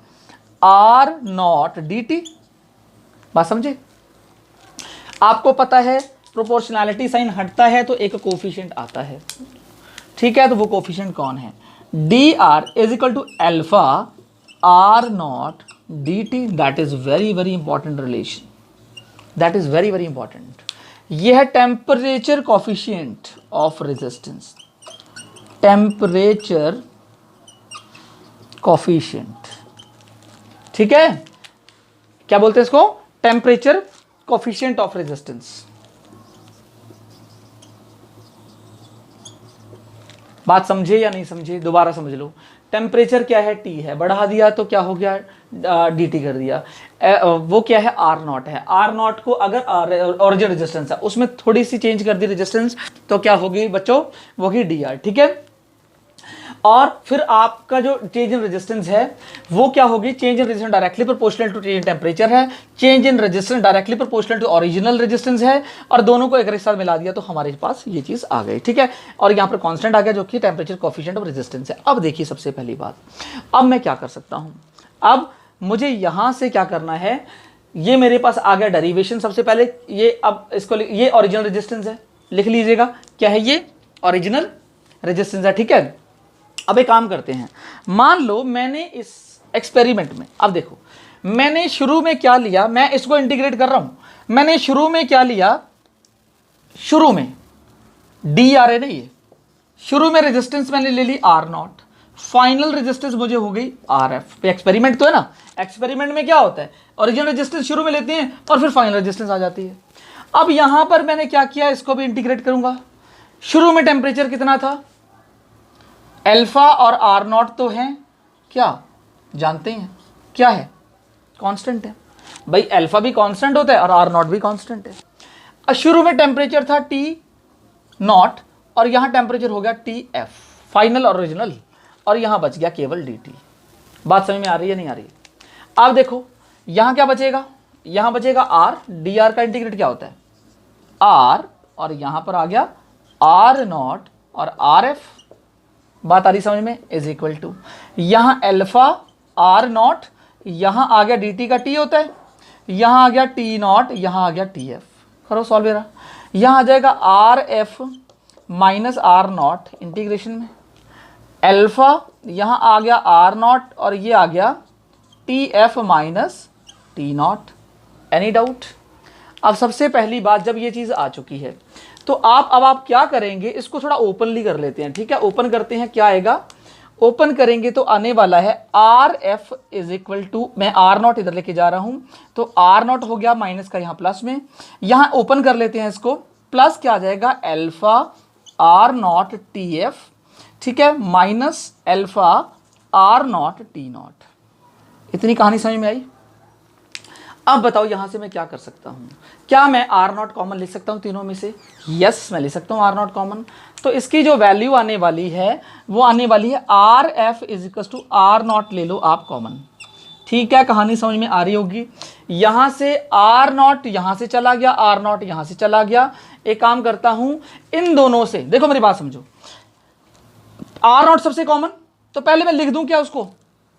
R0 dt। बात समझे, आपको पता है प्रोपोर्शनैलिटी साइन हटता है तो एक कोफिशिएंट आता है, ठीक है, तो वो कोफिशिएंट कौन है, dr is equal to alpha R0 dt। That is very very important relation, that is very very important. यह है temperature coefficient of resistance, temperature coefficient, ठीक है, क्या बोलते हैं इसको, टेम्परेचर कोफिशिएंट ऑफ रेजिस्टेंस। बात समझे या नहीं समझे, दोबारा समझ लो। टेम्परेचर क्या है, T है, बढ़ा दिया तो क्या हो गया, dt कर दिया। वो क्या है, R0 है। R0 को अगर ओरिजिनल रेजिस्टेंस है उसमें थोड़ी सी चेंज कर दी रेजिस्टेंस तो क्या होगी बच्चों, वो ही dr, ठीक है। और फिर आपका जो चेंज इन रेजिस्टेंस है वो क्या होगी, change in resistance directly proportional to change in temperature है, change in resistance directly proportional to original resistance है, और दोनों को एक साथ मिला दिया तो हमारे पास ये चीज आ गई, ठीक है। और यहाँ पर कांस्टेंट आ गया जो कि टेम्परेचर कोफिशिएंट ऑफ रेजिस्टेंस है। अब देखिए सबसे पहली बात, अब मैं क्या कर सकता हूँ, अब मुझे यहां से क्या करना है, ये मेरे पास आ गया डेरिवेशन। सबसे पहले ये, अब इसको ये ओरिजिनल रेजिस्टेंस है, लिख लीजिएगा क्या है, ये ओरिजिनल रेजिस्टेंस है, ठीक है। अब एक काम करते हैं, मान लो मैंने इस एक्सपेरिमेंट में। अब देखो मैंने शुरू में क्या लिया, मैं इसको इंटीग्रेट कर रहा हूं। मैंने शुरू में क्या लिया, शुरू में डी आर है ना, ये शुरू में रेजिस्टेंस मैंने ले ली आर नॉट, फाइनल रेजिस्टेंस मुझे हो गई आर एफ। एक्सपेरिमेंट तो है ना, एक्सपेरिमेंट में क्या होता है, ओरिजिनल रेजिस्टेंस शुरू में लेते हैं और फिर फाइनल रेजिस्टेंस आ जाती है। अब यहां पर मैंने क्या किया, इसको भी इंटीग्रेट करूंगा। शुरू में टेम्परेचर कितना था, अल्फा और आर नॉट तो है क्या जानते हैं, क्या है, कांस्टेंट है भाई, अल्फा भी कांस्टेंट होता है और आर नॉट भी कांस्टेंट है। शुरू में टेम्परेचर था टी नॉट और यहां टेम्परेचर हो गया टी एफ, फाइनल और ओरिजिनल, और यहां बच गया केवल डी टी। बात समझ में आ रही है नहीं आ रही है? अब देखो यहां क्या बचेगा, यहां बचेगा आर, डी आर का इंटीग्रेट क्या होता है आर, और यहां पर आ गया आर नॉट और आर एफ, बात आ रही समझ में, इज इक्वल टू यहां अल्फा आर नॉट, यहां आ गया डी टी का टी होता है, यहां आ गया टी नॉट, यहां आ गया टी एफ। करो सॉल्व मेरा, यहां आ जाएगा R F minus R naught integration में, अल्फा यहां आ गया आर नॉट और ये आ गया T F minus T naught. Any doubt? अब सबसे पहली बात, जब ये चीज आ चुकी है तो आप क्या करेंगे, इसको थोड़ा ओपनली कर लेते हैं, ठीक है। ओपन करते हैं, क्या आएगा, ओपन करेंगे तो आने वाला है R F is equal to, मैं आर नॉट इधर लेके जा रहा हूं तो आर नॉट हो गया माइनस का यहां प्लस में, यहां ओपन कर लेते हैं इसको, प्लस क्या आ जाएगा alpha R naught T F, ठीक है, minus alpha R naught T naught. इतनी कहानी समझ में आई? अब बताओ यहां से मैं क्या कर सकता हूं, क्या मैं आर नॉट कॉमन ले सकता हूं तीनों में से? यस मैं ले सकता हूं आर नॉट कॉमन। तो इसकी जो वैल्यू आने वाली है वो आने वाली है R F is equal to R naught ले लो आप कॉमन, ठीक है। कहानी समझ में आ रही होगी। यहां से आर नॉट यहां से चला गया, आर नॉट यहां से चला गया। एक काम करता हूं, इन दोनों से, देखो मेरी बात समझो, आर नॉट सबसे कॉमन, तो पहले मैं लिख दूं क्या उसको,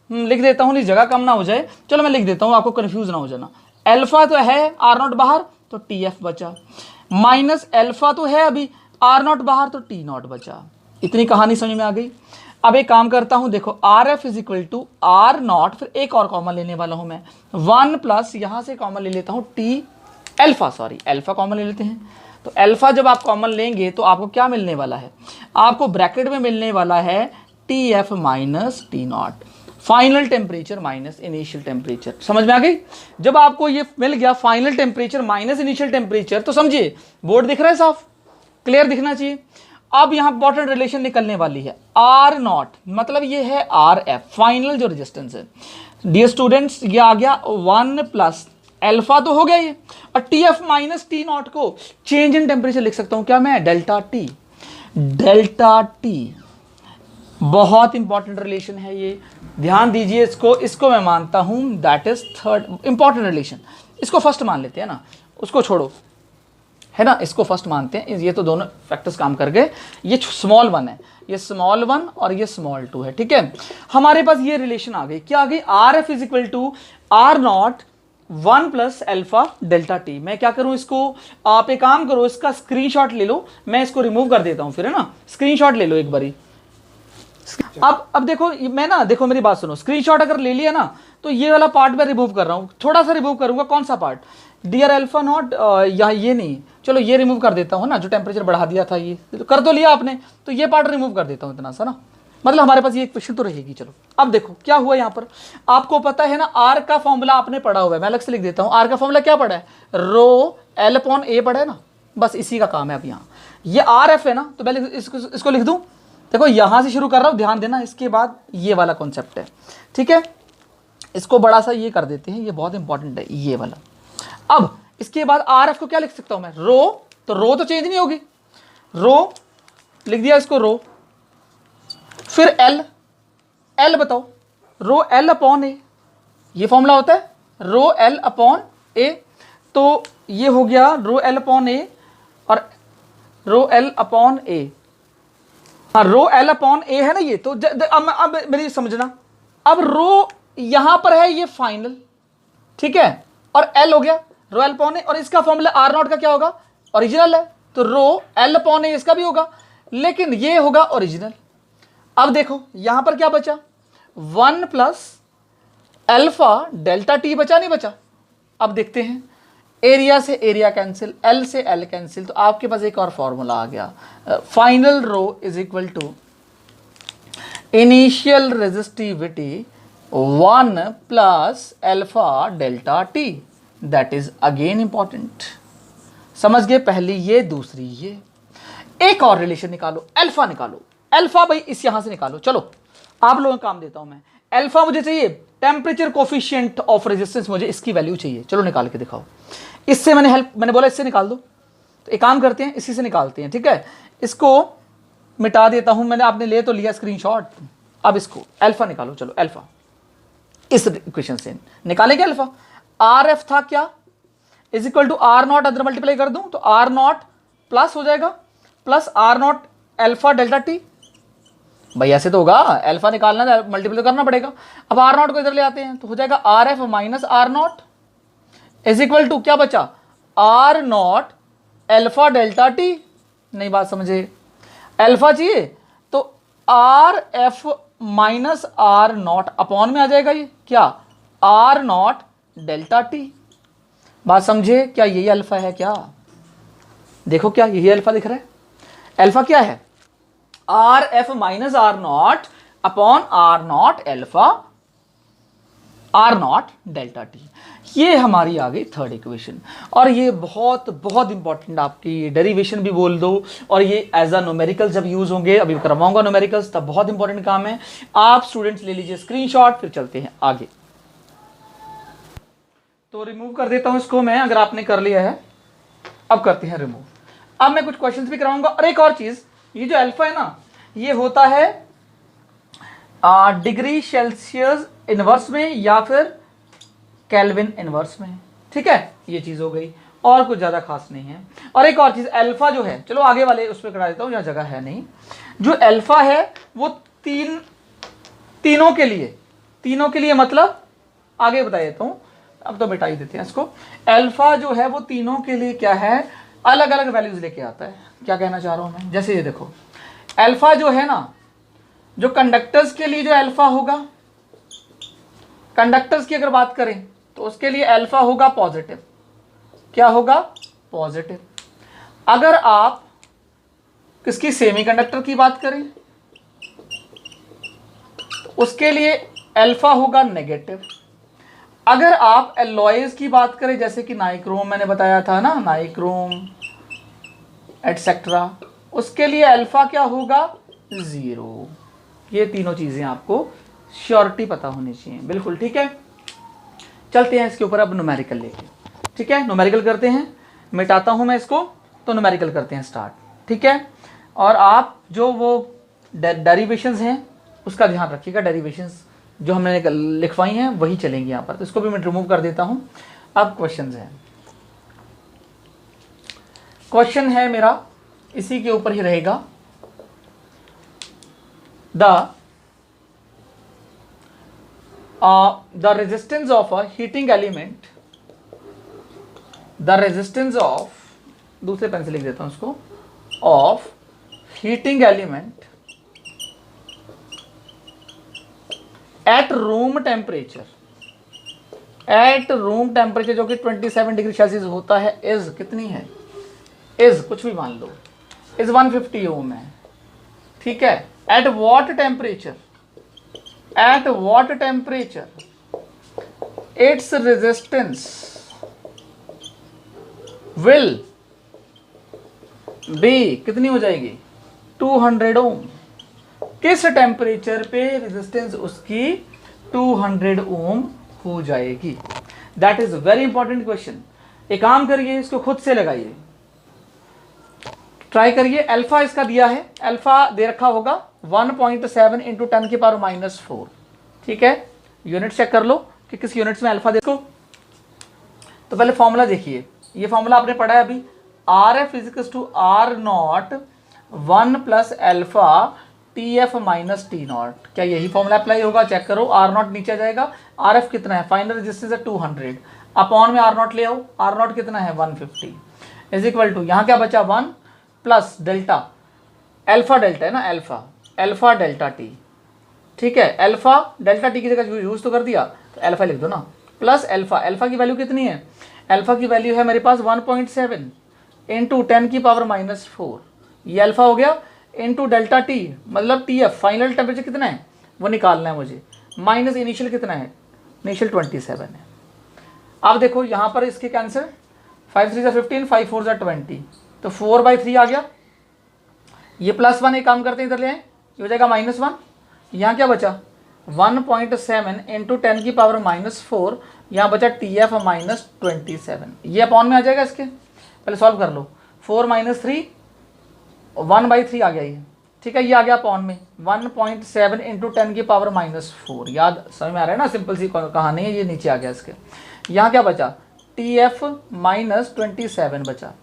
लिख देता हूं, नहीं जगह कम ना हो जाए, चलो मैं लिख देता हूं, आपको कंफ्यूज ना हो जाना। अल्फा तो है, आर नॉट बाहर तो टी एफ बचा, माइनस अल्फा तो है अभी, आर नॉट बाहर तो टी नॉट बचा। इतनी कहानी समझ में आ गई। अब एक काम करता हूं, देखो R F is equal to R naught, फिर एक और कॉमन लेने वाला हूं मैं, 1 प्लस यहां से कॉमन ले लेता हूं T alpha, sorry alpha common ले लेते हैं। तो अल्फा जब आप कॉमन लेंगे तो आपको क्या मिलने वाला है, आपको ब्रैकेट में मिलने वाला है T F minus T not, final temperature minus initial temperature. समझ में आ गई? जब आपको ये मिल गया final temperature minus initial temperature, तो समझिए बोर्ड दिख रहा है, साफ क्लियर दिखना चाहिए। अब यहां इंपॉर्टेंट रिलेशन निकलने वाली है, आर नॉट मतलब ये है आर एफ, फाइनल जो रेजिस्टेंस है। डियर स्टूडेंट्स ये आ गया 1 प्लस अल्फा तो हो गया ये, और T F minus T not को चेंज इन टेम्परेचर लिख सकता हूं क्या मैं, डेल्टा टी। डेल्टा टी बहुत इंपॉर्टेंट रिलेशन है ये, ध्यान दीजिए इसको, इसको मैं मानता हूं that is third important relation. इसको फर्स्ट मान लेते हैं ना, उसको छोड़ो, है ना, इसको फर्स्ट मानते हैं। ये तो दोनों फैक्टर्स काम कर गए, ये स्मॉल 1 है, ये स्मॉल 1 और ये स्मॉल 2 है, ठीक है। हमारे पास ये रिलेशन आ गई, क्या आ गई, R F is equal to R naught 1 plus alpha delta T. मैं क्या करूं इसको, आप एक काम करो, इसका स्क्रीनशॉट ले लो, मैं इसको रिमूव कर देता हूं फिर, है ना, स्क्रीनशॉट ले लो एक बारी। अब देखो मैं ना, देखो मेरी बात सुनो, स्क्रीनशॉट अगर ले लिया ना तो ये वाला पार्ट मैं रिमूव कर रहा हूं, थोड़ा सा रिमूव करूंगा। कौन सा पार्ट, डियर अल्फा नॉट, यहाँ ये नहीं, चलो ये रिमूव कर देता हूं ना, जो टेम्परेचर बढ़ा दिया था ये कर तो लिया आपने, तो ये पार्ट रिमूव कर देता हूं इतना सा ना, मतलब हमारे पास ये इक्वेशन तो रहेगी। चलो अब देखो क्या हुआ यहाँ पर, आपको पता है ना आर का फॉर्मूला आपने पढ़ा हुआ है, मैं अलग से लिख देता हूँ। आर का फॉर्मूला क्या पढ़ा है, रो एल अपॉन ए पढ़ा है ना, बस इसी का काम है। अब यहाँ ये आर एफ है ना, तो पहले इसको लिख दूँ। देखो यहां से शुरू कर रहा हूं, ध्यान देना, इसके बाद ये वाला कॉन्सेप्ट है, ठीक है। इसको बड़ा सा ये कर देते हैं, ये बहुत इंपॉर्टेंट है ये वाला। अब इसके बाद आर एफ को क्या लिख सकता हूं मैं, रो, तो रो तो चेंज नहीं होगी, रो लिख दिया इसको रो, फिर एल, एल बताओ, रो एल अपॉन ए, ये फॉर्मूला होता है रो एल अपॉन ए, तो ये हो गया रो एल अपॉन ए और रो एल अपॉन ए, हाँ रो एल अपॉन ए है ना ये, तो अब मेरी समझना, अब रो यहां पर है ये फाइनल, ठीक है, और एल हो गया रो एल अपॉन ए, और इसका फॉर्मूला आर नॉट का क्या होगा, ओरिजिनल है, तो रो एल अपॉन ए इसका भी होगा, लेकिन ये होगा ओरिजिनल। अब देखो यहां पर क्या बचा, 1 प्लस अल्फा डेल्टा टी बचा नहीं बचा? अब देखते हैं, एरिया से एरिया कैंसिल, एल से एल कैंसिल, तो आपके पास एक और फॉर्मूला आ गया, final rho is equal to initial resistivity 1 plus alpha delta T, that is again important. समझ गए? पहली ये, दूसरी ये। एक और रिलेशन निकालो, अल्फा निकालो, अल्फा भाई इस यहां से निकालो। चलो आप लोगों को काम देता हूं मैं, अल्फा मुझे चाहिए, टेम्परेचर कोफिशिएंट ऑफ रेजिस्टेंस मुझे इसकी वैल्यू चाहिए। चलो निकाल के दिखाओ। इससे मैंने बोला इससे निकाल दो, तो एक काम करते हैं, इसी से निकालते हैं, ठीक है। इसको मिटा देता हूं मैंने, आपने ले तो लिया स्क्रीनशॉट। अब इसको अल्फा निकालो, चलो अल्फा इस इक्वेशन से निकालेंगे अल्फा। आर एफ था क्या, is equal to R naught, other multiply कर दूं तो आर नॉट प्लस हो जाएगा, plus R naught alpha delta T. भाई ऐसे तो होगा, अल्फा निकालना मल्टीप्लाई करना पड़ेगा। अब आर नॉट को इधर ले आते हैं तो हो जाएगा R F minus R naught is equal to क्या बचा, R naught alpha delta T. नहीं बात समझे, अल्फा चाहिए तो R F minus R naught upon में आ जाएगा ये क्या, आर नॉट डेल्टा टी। बात समझे? क्या यही अल्फा है क्या? देखो क्या यही अल्फा दिख रहा है? अल्फा क्या है, R F minus R naught upon R naught alpha R naught delta T. ये हमारी आ गई थर्ड इक्वेशन। और ये बहुत बहुत इंपॉर्टेंट, आपकी डेरिवेशन भी बोल दो, और ये एज अ न्यूमेरिकल जब यूज होंगे, अभी करवाऊंगा न्यूमेरिकल्स, तब बहुत इंपॉर्टेंट काम है। आप स्टूडेंट्स ले लीजिए स्क्रीनशॉट, फिर चलते हैं आगे। तो रिमूव कर देता हूं इसको मैं, अगर आपने कर लिया है। अब करते हैं रिमूव। अब मैं कुछ क्वेश्चंस भी कराऊंगा। और एक और चीज, ये जो अल्फा है ना, ये होता है डिग्री सेल्सियस इनवर्स में या फिर केल्विन इनवर्स में, ठीक है। ये चीज हो गई, और कुछ ज्यादा खास नहीं है। और एक और चीज, अल्फा जो है, चलो आगे वाले उस पर करा देता हूं, यहाँ जगह है नहीं। जो अल्फा है वो तीनों के लिए मतलब आगे बता देता हूं, अब तो मिटा ही देते हैं इसको। अल्फा जो है वो तीनों के लिए क्या है, अलग अलग वैल्यूज लेके आता है। क्या कहना चाह रहा हूं मैं, जैसे ये देखो, अल्फा जो है ना, जो कंडक्टर्स के लिए जो अल्फा होगा, कंडक्टर्स की अगर बात करें तो उसके लिए अल्फा होगा पॉजिटिव। क्या होगा, पॉजिटिव। अगर आप किसकी, सेमीकंडक्टर की बात करें तो उसके लिए अल्फा होगा नेगेटिव। अगर आप एलॉयज की बात करें, जैसे कि नाइक्रोम मैंने बताया था ना, नाइक्रोम एटसेट्रा, उसके लिए अल्फा क्या होगा, 0। ये तीनों चीजें आपको श्योरिटी पता होनी चाहिए, बिल्कुल ठीक है। चलते हैं इसके ऊपर अब न्यूमेरिकल लेके, ठीक है। न्यूमेरिकल करते हैं, मिटाता हूं मैं इसको, तो न्यूमेरिकल करते हैं स्टार्ट, ठीक है। और आप जो वो डेरिवेशंस हैं उसका ध्यान रखिएगा, डेरिवेशंस जो हमने लिखवाई हैं वही चलेंगी यहाँ पर। तो इसको भी मैं रिमूव कर देता हूँ। अब क्वेश्चन है, क्वेश्चन है मेरा इसी के ऊपर ही रहेगा। The resistance of a heating element, the resistance of, दूसरे पेन से लिख देता हूं उसको, of heating element at room temperature, जो कि 27 डिग्री सेल्सियस होता है, इज कितनी है, इज कुछ भी मान लो, इज 150 ओम है, ठीक है। At what temperature, its resistance will be, कितनी हो जाएगी, 200 ओम। किस टेम्परेचर पे रेजिस्टेंस उसकी 200 ओम हो जाएगी। That is very important question. एक काम करिए, इसको खुद से लगाइए, ट्राई करिए। अल्फा इसका दिया है, अल्फा दे रखा होगा 1.7 इंटू 10 की पावर -4, ठीक है। यूनिट चेक कर लो कि किस यूनिट्स में अल्फा देखो। तो पहले फॉर्मूला देखिए, ये फॉर्मूला आपने पढ़ा है अभी, R F is equals to R naught 1 plus alpha T F minus T naught. क्या यही फॉर्मूला अप्लाई होगा, चेक करो। आर नॉट नीचे आ जाएगा, आर एफ कितना है, फाइनल रेजिस्टेंस है 200, अपॉन में आर नॉट ले आओ, आर नॉट कितना है 150, इज इक्वल टू, यहाँ क्या बचा 1 प्लस डेल्टा, अल्फा डेल्टा है ना, अल्फा डेल्टा टी, ठीक है। अल्फा डेल्टा टी की जगह यूज तो कर दिया, तो अल्फा लिख दो ना, प्लस अल्फा, अल्फा की वैल्यू कितनी है, अल्फा की वैल्यू है मेरे पास 1.7 इंटू 10⁻⁴, ये अल्फा हो गया, इंटू डेल्टा टी, मतलब टी एफ फाइनल टेम्परेचर कितना है वो निकालना है मुझे, माइनस इनिशियल कितना है, इनिशियल 27 है। अब देखो यहाँ पर इसके कैंसर, 5 3 15, 5 4 20, तो 4/3 आ गया, ये +1 एक काम करते हैं इधर ले आए, ये हो जाएगा -1, यहाँ क्या बचा 1.7 इंटू 10⁻⁴, यहाँ बचा TF -27, ये अपॉन में आ जाएगा इसके, पहले सॉल्व कर लो, 4 - 3 1/3 आ गया ये, ठीक है, ये आ गया अपॉन में 1.7 इंटू 10⁻⁴, याद समझ में आ रहा है ना, सिंपल सी कहानी है, ये नीचे आ गया इसके, यहाँ क्या बचा TF -27 बचा।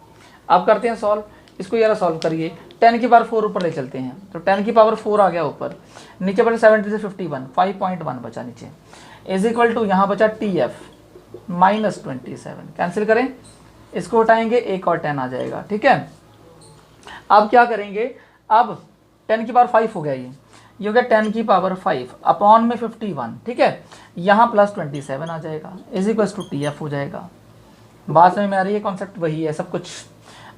अब करते हैं सॉल्व, इसको यार सॉल्व करिए, 10⁻⁴ ऊपर ले चलते हैं, तो 10⁻⁴ आ गया ऊपर, नीचे बचा 70 से 51, 5.1 बचा नीचे, इज इक्वल टू यहाँ बचा TF -27, कैंसिल करें, इसको उठाएंगे 1 और 10 आ जाएगा, ठीक है। अब क्या करेंगे, अब 10⁵ हो गया, ये हो गया 10⁵ अपॉन में 51, ठीक है, यहाँ +27 आ जाएगा, इज इक्वल टू TF हो जाएगा। बात समझ में आ रही है, कॉन्सेप्ट वही है सब कुछ।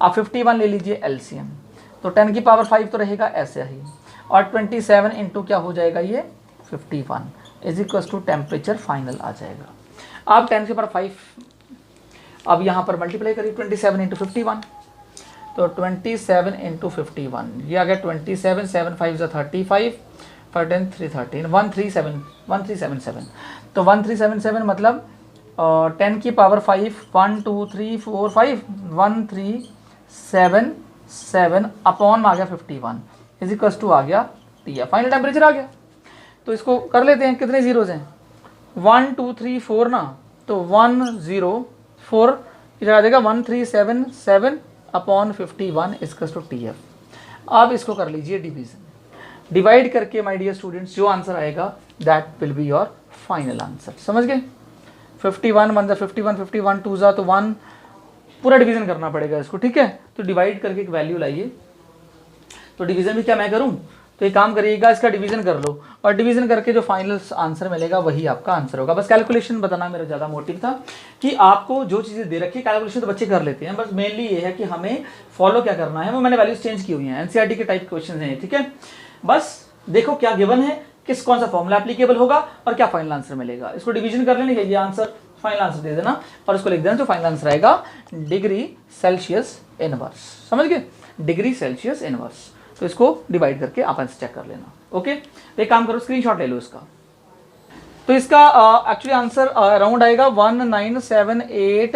आप 51 ले लीजिए एलसीएम, तो 10⁵ तो रहेगा ऐसे ही, और 27 इंटू क्या हो जाएगा ये 51, is equal to temperature final आ जाएगा। अब 10⁵, अब यहाँ पर मल्टीप्लाई करिए 27 इंटू 51, तो 27 इंटू 51, ये आ गया 27, 7 5 35, 10 3 13, 1377, तो 1377 मतलब 10⁵ 1 2 3 4 5 1377 अपॉन में आ गया 51, इज इक्वल टू आ गया टी, फाइनल टेम्परेचर आ गया। तो इसको कर लेते हैं, कितने जीरोज हैं 1 2 3 4 ना, तो 104 इधर आ जाएगा 1377 अपॉन 51 इसका टू TF। अब इसको कर लीजिए डिवीजन, डिवाइड करके माय डियर स्टूडेंट्स जो आंसर आएगा that will be your final answer, समझ गए। 51 1 51 51 2 तो 1, पूरा डिवीजन करना पड़ेगा इसको, ठीक है। तो डिवाइड करके एक वैल्यू लाइए, तो डिवीजन भी क्या मैं करूं, तो एक काम करिएगा इसका डिवीजन कर लो, और डिवीजन करके जो फाइनल आंसर मिलेगा वही आपका आंसर होगा। बस कैलकुलेशन बताना मेरा ज़्यादा मोटिव था कि आपको जो चीज़ें दे रखी है, कैलकुलेशन तो बच्चे कर लेते हैं, बस मेनली ये है कि हमें फॉलो क्या करना है, वो मैंने वैल्यूज चेंज की हुई हैं, एनसीईआरटी के टाइप क्वेश्चन हैं, ठीक है। बस देखो क्या गिवन है, किस कौन सा फॉर्मूला एप्लीकेबल होगा और क्या फाइनल आंसर मिलेगा, इसको डिवीजन कर लेने, ये आंसर फाइनल आंसर दे देना और उसको लिख देना, जो फाइनल आंसर आएगा डिग्री सेल्सियस इनवर्स, समझ गए, डिग्री सेल्सियस इनवर्स। तो इसको डिवाइड करके आप आंसर चेक कर लेना, ओके। तो एक काम करो, स्क्रीनशॉट ले लो इसका। तो इसका एक्चुअली आंसर अराउंड आएगा 1978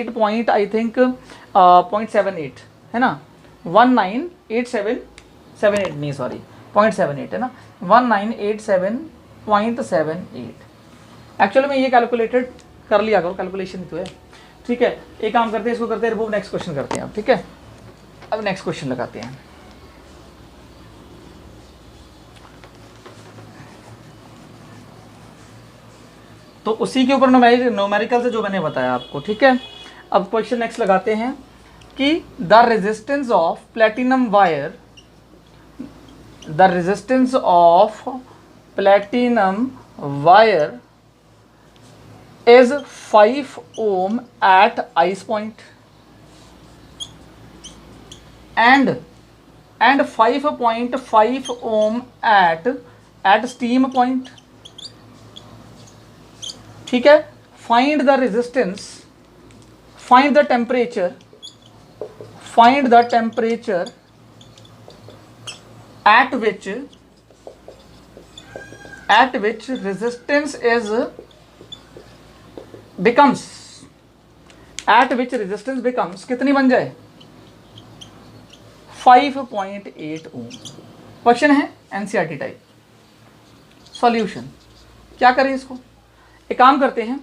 पॉइंट आई थिंक 0.78 है ना, 198778 नहीं सॉरी 0.78 है ना, 1987.78। एक्चुअली में ये कैलकुलेटेड कर लिया करो, कैलकुलेशन तो है, ठीक है। एक काम करते हैं, इसको करते हैं रिमूव, नेक्स्ट क्वेश्चन करते हैं आप, ठीक है। अब नेक्स्ट क्वेश्चन लगाते हैं। तो उसी के ऊपर न्यूमेरिकल से जो मैंने बताया आपको, ठीक है। अब क्वेश्चन नेक्स्ट लगाते हैं कि the resistance of platinum wire, the resistance of platinum wire is 5 ohm at ice point and 5.5 ohm at steam point, ठीक है। find the resistance, find the temperature at which resistance becomes कितनी बन जाए 5.8 ओम। क्वेश्चन है एनसीईआरटी टाइप। सॉल्यूशन क्या करें इसको, एक काम करते हैं,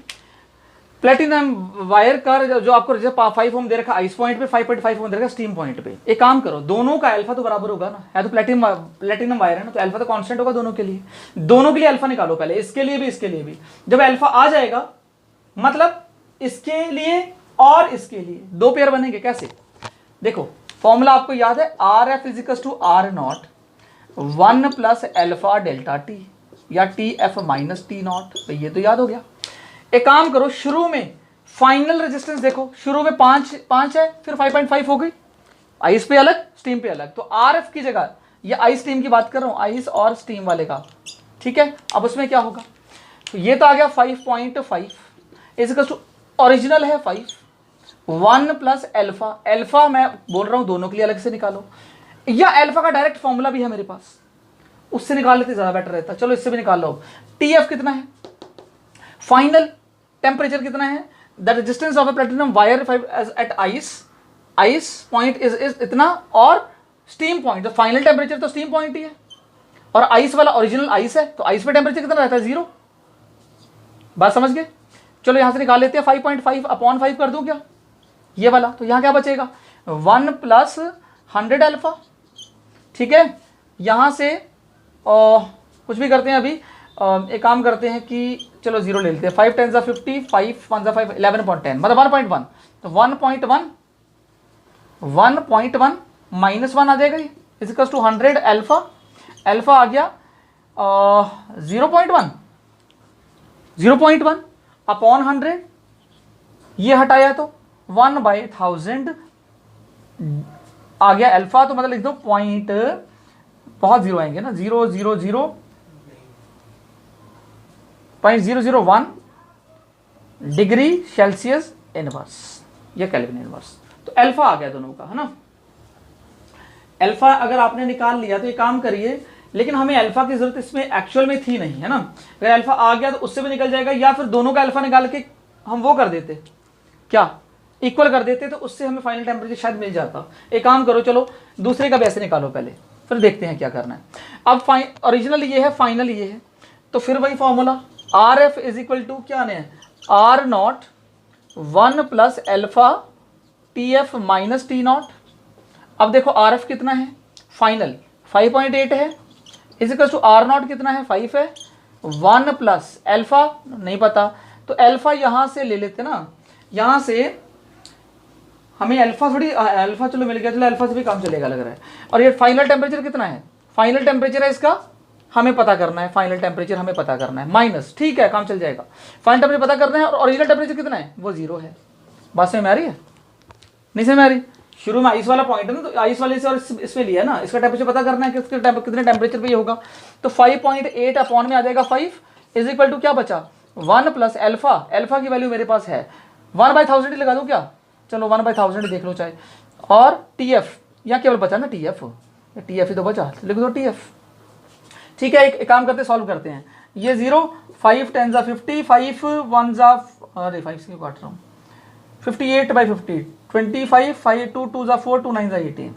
प्लेटिनम वायर का जो आपको 5 ओम दे रखा आइस पॉइंट पे, 5.5 ओम दे रखा स्टीम पॉइंट पे। एक काम करो, दोनों का अल्फा तो बराबर होगा ना, है तो प्लेटिनम वायर है ना, तो अल्फा तो कांस्टेंट होगा दोनों के लिए अल्फा निकालो पहले, इसके लिए भी इसके लिए भी। जब अल्फा आ जाएगा मतलब इसके लिए और इसके लिए दो पेयर बनेंगे। कैसे, देखो फॉर्मूला आपको याद है, R F is equal to R naught 1 plus alpha delta T, या T F minus T naught, तो ये तो याद हो गया। एक काम करो, शुरू में फाइनल रेजिस्टेंस देखो, शुरू में 5 है, फिर 5.5 हो गई, आइस पे अलग स्टीम पे अलग, तो आर एफ की जगह, ये आइस स्टीम की बात कर रहा हूँ, आइस और स्टीम वाले का, ठीक है। अब उसमें क्या होगा, तो ये तो आ गया 5.5 इज टू ओरिजिनल है 5, 1 प्लस एल्फा, एल्फा मैं बोल रहा हूँ दोनों के लिए अलग से निकालो, या एल्फा का डायरेक्ट फॉर्मूला भी है मेरे पास, उससे निकाल लेते ज़्यादा बेटर रहता। चलो इससे भी निकाल लो। टी एफ कितना है, फाइनल टेम्परेचर कितना है, the resistance of A platinum wire eight ice point is इतना, और स्टीम पॉइंट, तो फाइनल टेम्परेचर तो स्टीम पॉइंट ही है, और आइस वाला ओरिजिनल आइस है, तो आइस पे टेम्परेचर कितना रहता है, 0। बात समझ गए। चलो यहां से निकाल लेते हैं, 5.5 अपॉन 5 कर दूं क्या, ये वाला, तो यहां क्या बचेगा, 1 प्लस 100 अल्फा, ठीक है। यहां से कुछ भी करते हैं अभी, एक काम करते हैं कि चलो 0 ले लेते हैं, 5 10 50, 5 1 5 11.10 मतलब 1.1, तो 1.1 माइनस 1 आ जाएगा, ये इजिकल्स टू 100 अल्फा, अल्फा आ गया 0.1 अपॉन 100, ये हटाया तो 1/1000 आ गया अल्फा, तो मतलब लिख दो पॉइंट, बहुत जीरो आएंगे ना, 0.001 डिग्री सेल्सियस इनवर्स या केल्विन इनवर्स, तो अल्फा आ गया दोनों का, है ना। अल्फा अगर आपने निकाल लिया तो ये काम करिए, लेकिन हमें अल्फा की जरूरत इसमें एक्चुअल में थी नहीं, है ना। अगर अल्फा आ गया तो उससे भी निकल जाएगा, या फिर दोनों का अल्फा निकाल के हम वो कर देते, क्या इक्वल कर देते, तो उससे हमें फाइनल टेम्परेचर शायद मिल जाता। एक काम करो, चलो दूसरे का भी ऐसे निकालो पहले, फिर देखते हैं क्या करना है। अब ओरिजिनल ये है, फाइनल ये है, तो फिर वही formula R F is equal to क्या है, R naught 1 plus alpha T F minus T naught. अब देखो आर एफ कितना है, फाइनल 5.8 है, is equal to R naught कितना है, 5 है, 1 प्लस एल्फा नहीं पता, तो एल्फा यहां से ले लेते ना, यहां से हमें अल्फा थोड़ी, अल्फा चलो मिल गया, चलो अल्फा से भी काम चलेगा लग रहा है। और ये फाइनल टेम्परेचर कितना है, फाइनल टेम्परेचर है इसका हमें पता करना है, फाइनल टेम्परेचर हमें पता करना है, माइनस, ठीक है काम चल जाएगा, फाइनल टेम्परेचर पता करना है, और ओरिजिनल टेम्परेचर कितना है, वो 0 है। बात समझ में आ रही है, नहीं समझ में आ रही, शुरू में आइस वाला पॉइंट है ना, तो आइस वाले से और इसमें लिया ना, इसका टेम्परेचर पता करना है कि कितने टेम्परेचर पे ये होगा, तो 5.8 अपॉन में आ जाएगा 5 इज इक्वल टू क्या बचा, 1 प्लस एल्फा, एल्फा की वैल्यू मेरे पास है 1/1000 ही लगा दूं क्या, चलो 1/1000 देख लो चाहे, और टी एफ यहाँ केवल बचा ना, टी एफ ही तो बचा, लिख दो टी एफ, ठीक है। एक काम करते सॉल्व करते हैं, ये 0, 5 10 50, 5 1 अरे 5 से काट रहा हूँ, 58/50, 25, 5 2 2 4 2 9 18,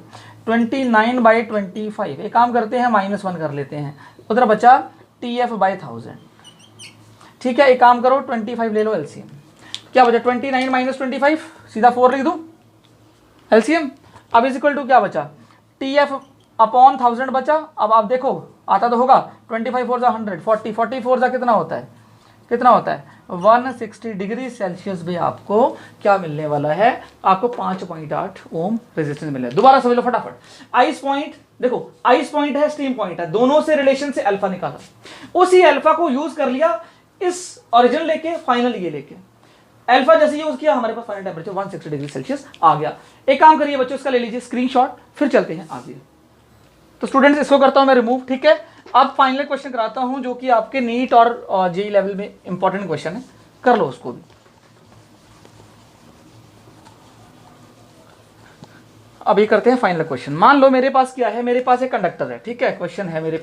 29/25। एक काम करते हैं -1 कर लेते हैं, उधर बचा टी एफ बाई 1000, ठीक है। एक काम करो 25 ले लो एलसीएम, क्या बचा 29 माइनस 25, सीधा 4 लिख दूं एलसीएम। अब इज इक्वल टू क्या बचा, टी एफ अपॉन 1000 बचा। अब आप देखो आता तो होगा, 25 4 जा 100, 40 44 जा कितना होता है, 160 डिग्री सेल्सियस भी आपको क्या मिलने वाला है, आपको 5.8 ओम रेजिस्टेंस मिले। दोबारा समझ लो फटाफट, आइस पॉइंट देखो, आइस पॉइंट है, स्टीम पॉइंट है, दोनों से रिलेशन से अल्फा निकाला, उसी अल्फा को यूज कर लिया इस ओरिजिनल लेके, फाइनल ये लेके, अल्फा जैसे यूज किया हमारे पास फाइनल टेम्परेचर 160 डिग्री सेल्सियस आ गया। एक काम करिए बच्चों, इसका ले लीजिए स्क्रीनशॉट, फिर चलते हैं आगे। तो स्टूडेंट्स इसको करता हूं मैं रिमूव, ठीक है। अब फाइनल क्वेश्चन कराता हूं जो कि आपके नीट और जेई लेवल में इंपॉर्टेंट क्वेश्चन है, कर लो उसको भी। अभी करते हैं फाइनल क्वेश्चन। मान लो मेरे पास क्या है, मेरे पास एक कंडक्टर है, ठीक है, क्वेश्चन है मेरे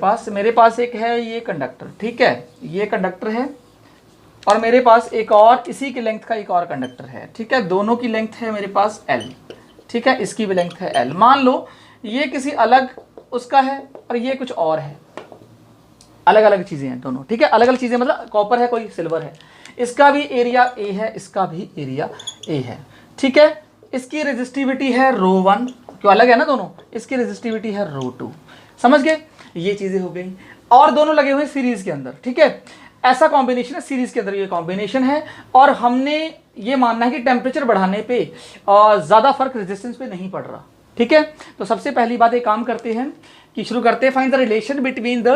पास एक है ये कंडक्टर, ठीक है, ये कंडक्टर है, और मेरे पास एक और इसी की लेंथ का एक और कंडक्टर है, ठीक है, दोनों की लेंथ है मेरे पास L, ठीक है, इसकी भी लेंथ है L। मान लो ये किसी अलग उसका है और ये कुछ और है, अलग अलग चीजें हैं दोनों, ठीक है, अलग अलग चीजें मतलब कॉपर है, कोई सिल्वर है, इसका भी एरिया A है, इसका भी एरिया A है, ठीक है। इसकी रेजिस्टिविटी है ρ1, क्यों अलग है ना दोनों, इसकी रेजिस्टिविटी है ρ2, समझ गए, ये चीजें हो गई। और दोनों लगे हुए सीरीज के अंदर, ठीक है, ऐसा कॉम्बिनेशन है सीरीज के अंदर, ये कॉम्बिनेशन है, और हमने ये मानना है कि टेम्परेचर बढ़ाने पे ज्यादा फर्क रेजिस्टेंस पे नहीं पड़ रहा, ठीक है, तो सबसे पहली बात एक काम करते हैं कि शुरू करते हैं, find the relation between the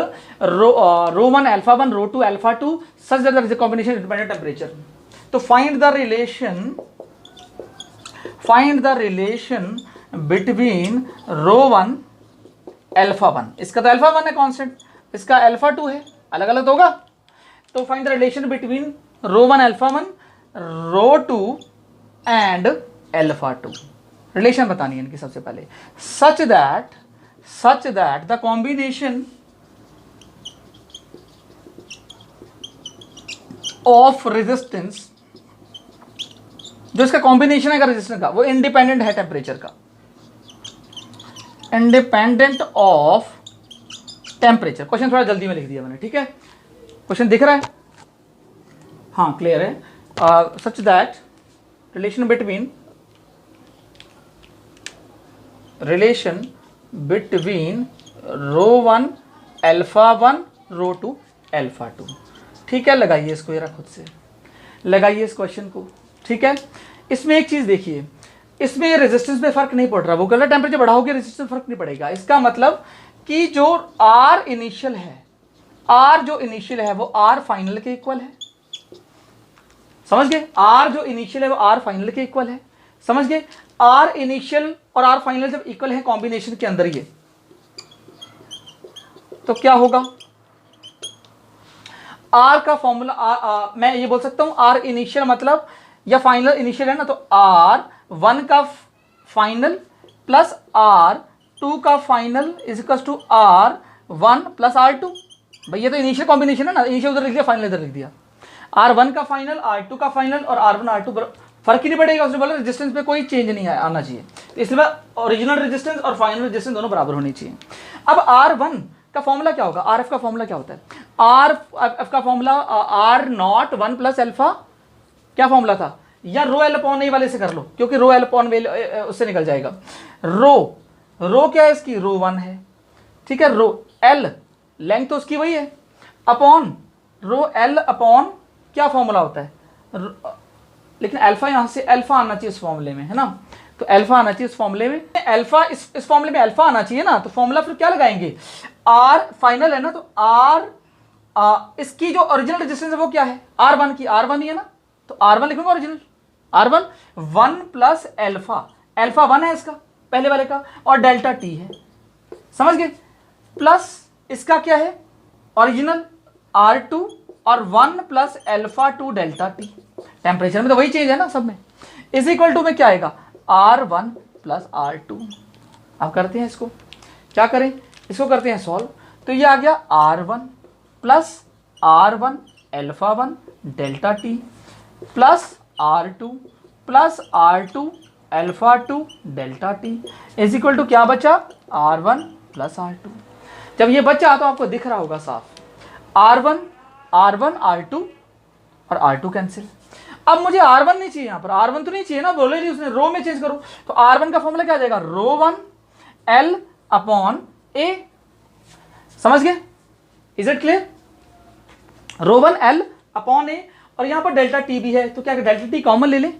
rho one alpha one rho two alpha two such that there is a combination independent temperature. तो find the relation between rho one alpha one, इसका तो अल्फा वन है कांस्टेंट, इसका अल्फा टू है, अलग अलग होगा। तो find the relation between rho one alpha one rho two and alpha two, relation बतानी है इनकी सबसे पहले, such that the combination of resistance, जो इसका कॉम्बिनेशन है रेजिस्टेंस का, वो इंडिपेंडेंट है टेम्परेचर का, इंडिपेंडेंट ऑफ टेम्परेचर। क्वेश्चन थोड़ा जल्दी में लिख दिया मैंने, ठीक है, क्वेश्चन दिख रहा है, हाँ क्लियर है। Such that relation between rho one alpha one rho two alpha two, ठीक है। लगाइए इसको, जरा खुद से लगाइए इस क्वेश्चन को, ठीक है। इसमें एक चीज देखिए, इसमें रेजिस्टेंस में फर्क नहीं पड़ रहा, वो कलर टेम्परेचर बढ़ाओगे रेजिस्टेंस फर्क नहीं पड़ेगा। इसका मतलब कि जो आर इनिशियल है, आर जो इनिशियल है वो आर फाइनल के इक्वल है, समझ गए। आर जो इनिशियल है वो आर फाइनल के इक्वल है, समझ गए। आर इनिशियल और आर फाइनल जब इक्वल है कॉम्बिनेशन के अंदर ये, तो क्या होगा, आर का फॉर्मूला मैं ये बोल सकता हूं आर इनिशियल मतलब या फाइनल इनिशियल है ना, तो आर वन का फाइनल प्लस आर टू का final is equal to R one plus R two. भाई ये तो इनिशियल कॉम्बिनेशन है ना, इनिशियल उधर लिख दिया, फाइनल इधर लिख दिया। आर वन का फाइनल, आर टू का फाइनल और आर वन आर टू फर्क ही नहीं पड़ेगा। उसने बोला रेजिस्टेंस पे कोई चेंज नहीं आना चाहिए, तो इसलिए ओरिजिनल रेजिस्टेंस और फाइनल रेजिस्टेंस दोनों बराबर होनी चाहिए। अब आर वन का फॉर्मूला क्या होगा, आर एफ का फॉर्मूला क्या होता है, आर एफ का formula R naught one plus alpha, क्या फॉर्मूला था, या रो एल अपॉन ए वाले से कर लो, क्योंकि रो एल अपॉन उससे निकल जाएगा। रो क्या है इसकी, रो वन है, ठीक है। रो एल लेंथ तो उसकी वही है, अपॉन रो एल अपॉन क्या फॉर्मूला होता है, लेकिन अल्फा यहां से अल्फा आना चाहिए इस फॉर्मूले में, है ना, तो अल्फा आना चाहिए इस फॉर्मूले में, अल्फा इस फॉर्मूले में अल्फा आना चाहिए ना, तो फॉर्मूला फिर क्या लगाएंगे, आर फाइनल है ना, तो आर इसकी जो ओरिजिनल रेजिस्टेंस है वो क्या है, आर वन की, आर वन ही है ना, तो आर वन लिखूंगा original, R one one plus alpha, alpha one है इसका पहले वाले का, और डेल्टा टी है, समझ गए, प्लस इसका क्या है ओरिजिनल आर टू और one plus alpha two delta T, temperature में तो वही चेंज है ना सब में, इज इक्वल टू में क्या आएगा, R one plus R two. अब करते हैं इसको, क्या करें, इसको करते हैं सॉल्व, तो ये आ गया R one plus R one alpha one delta T plus R two alpha two delta T is equal to क्या बचा, R one plus R two. जब ये बचा तो आपको दिख रहा होगा साफ, आर वन आर टू और आर टू कैंसिल। अब मुझे आर वन नहीं चाहिए, यहां पर आर वन तो नहीं चाहिए ना, बोले नहीं उसने, रो में चेंज करो, तो आर वन का फॉर्मूला क्या आ जाएगा, rho one L upon A, समझ गए, is it clear, rho one L upon A, और यहां पर डेल्टा टी भी है, तो क्या डेल्टा टी कॉमन ले लें,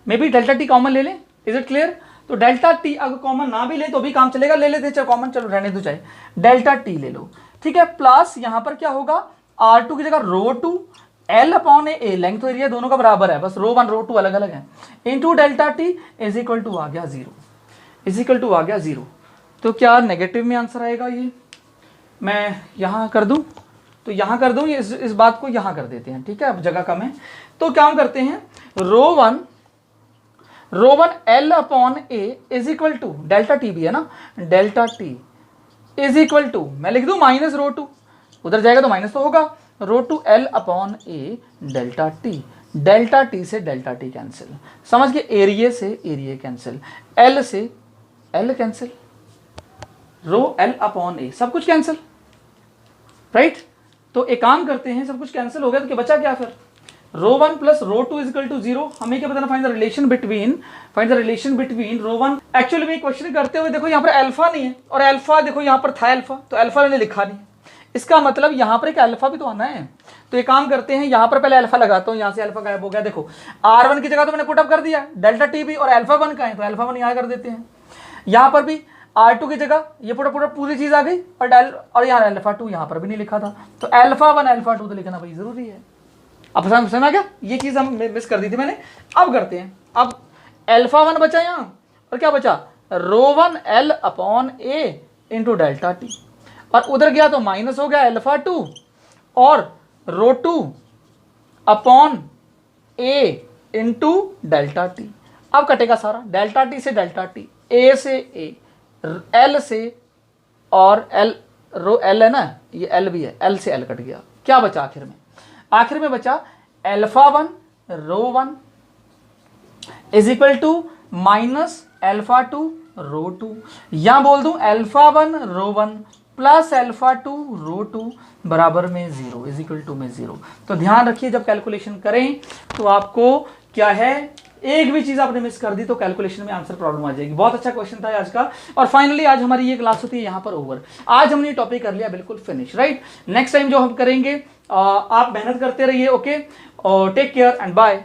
may be delta T common ले लें, इज इट क्लियर। तो डेल्टा टी अगर कॉमन ना भी ले तो भी काम चलेगा, ले लेते चाहे कॉमन, चलो रहने दो चाहे, डेल्टा टी ले लो, ठीक है। प्लस यहां पर क्या होगा, आर टू की जगह rho two L upon A, length तो एरिया दोनों का बराबर है, बस रो वन रो टू अलग अलग है, into delta T is equal to आ गया जीरो, इज इक्वल टू आ गया जीरो। तो क्या नेगेटिव में आंसर आएगा, ये मैं यहां कर दूं, तो यहां कर दूं, इस बात को यहां कर देते हैं, ठीक है, अब जगह कम है, तो क्या हम करते हैं, rho one L upon A is equal to delta T भी है ना, delta T is equal to, मैं लिख दूं माइनस रो टू, उधर जाएगा तो माइनस तो होगा, rho two L upon A delta T से डेल्टा टी कैंसिल, समझ गए, एरिया से एरिया कैंसिल, एल से L cancel, rho L upon A सब कुछ कैंसिल, राइट। तो एक काम करते हैं, सब कुछ कैंसिल हो गया तो क्या बचा, क्या फिर, rho one plus rho two is equal to zero. हमें क्या बताना, find the relation between rho one. Actually में क्वेश्चन करते हुए देखो यहाँ पर अल्फा नहीं है, और अल्फा देखो यहाँ पर था अल्फा, तो अल्फा मैंने लिखा नहीं, इसका मतलब यहाँ पर एक अल्फा भी तो आना है। तो एक काम करते हैं, यहाँ पर पहले अल्फा लगाता हूँ, यहाँ से अल्फा गायब हो गया, देखो R1 की जगह तो मैंने पुटअप कर दिया डेल्टा टी भी, और अल्फा वन का है तो अल्फा वन यहाँ कर देते हैं, यहाँ पर भी R2 की जगह ये पूरी चीज आ गई, और यहाँ α2 यहाँ पर भी नहीं लिखा था, तो α1 α2 तो लिखना भाई जरूरी है। अब समझ क्या, ये चीज हम मिस कर दी थी मैंने। अब करते हैं, अब α1 बचा यहाँ, और क्या बचा, ρ1 L upon A into delta T, और उधर गया तो माइनस हो गया α2 और ρ2 upon A into delta T. अब कटेगा सारा, डेल्टा टी से डेल्टा टी, A से A, L से, और L रो L है ना, ये L भी है, L से L कट गया, क्या बचा आखिर में बचा α1 ρ1 इज इक्वल टू माइनस α2 ρ2, या बोल दूं α1 ρ1 प्लस α2 ρ2 बराबर में 0 इज इक्वल टू में 0। तो ध्यान रखिए जब कैलकुलेशन करें तो आपको क्या है, एक भी चीज आपने मिस कर दी तो कैलकुलेशन में आंसर प्रॉब्लम आ जाएगी। बहुत अच्छा क्वेश्चन था आज का। और फाइनली आज हमारी ये क्लास होती है यहाँ पर ओवर। आज हमने टॉपिक कर लिया बिल्कुल फिनिश, राइट। नेक्स्ट टाइम जो हम करेंगे आप मेहनत करते रहिए, ओके, और टेक केयर एंड बाय।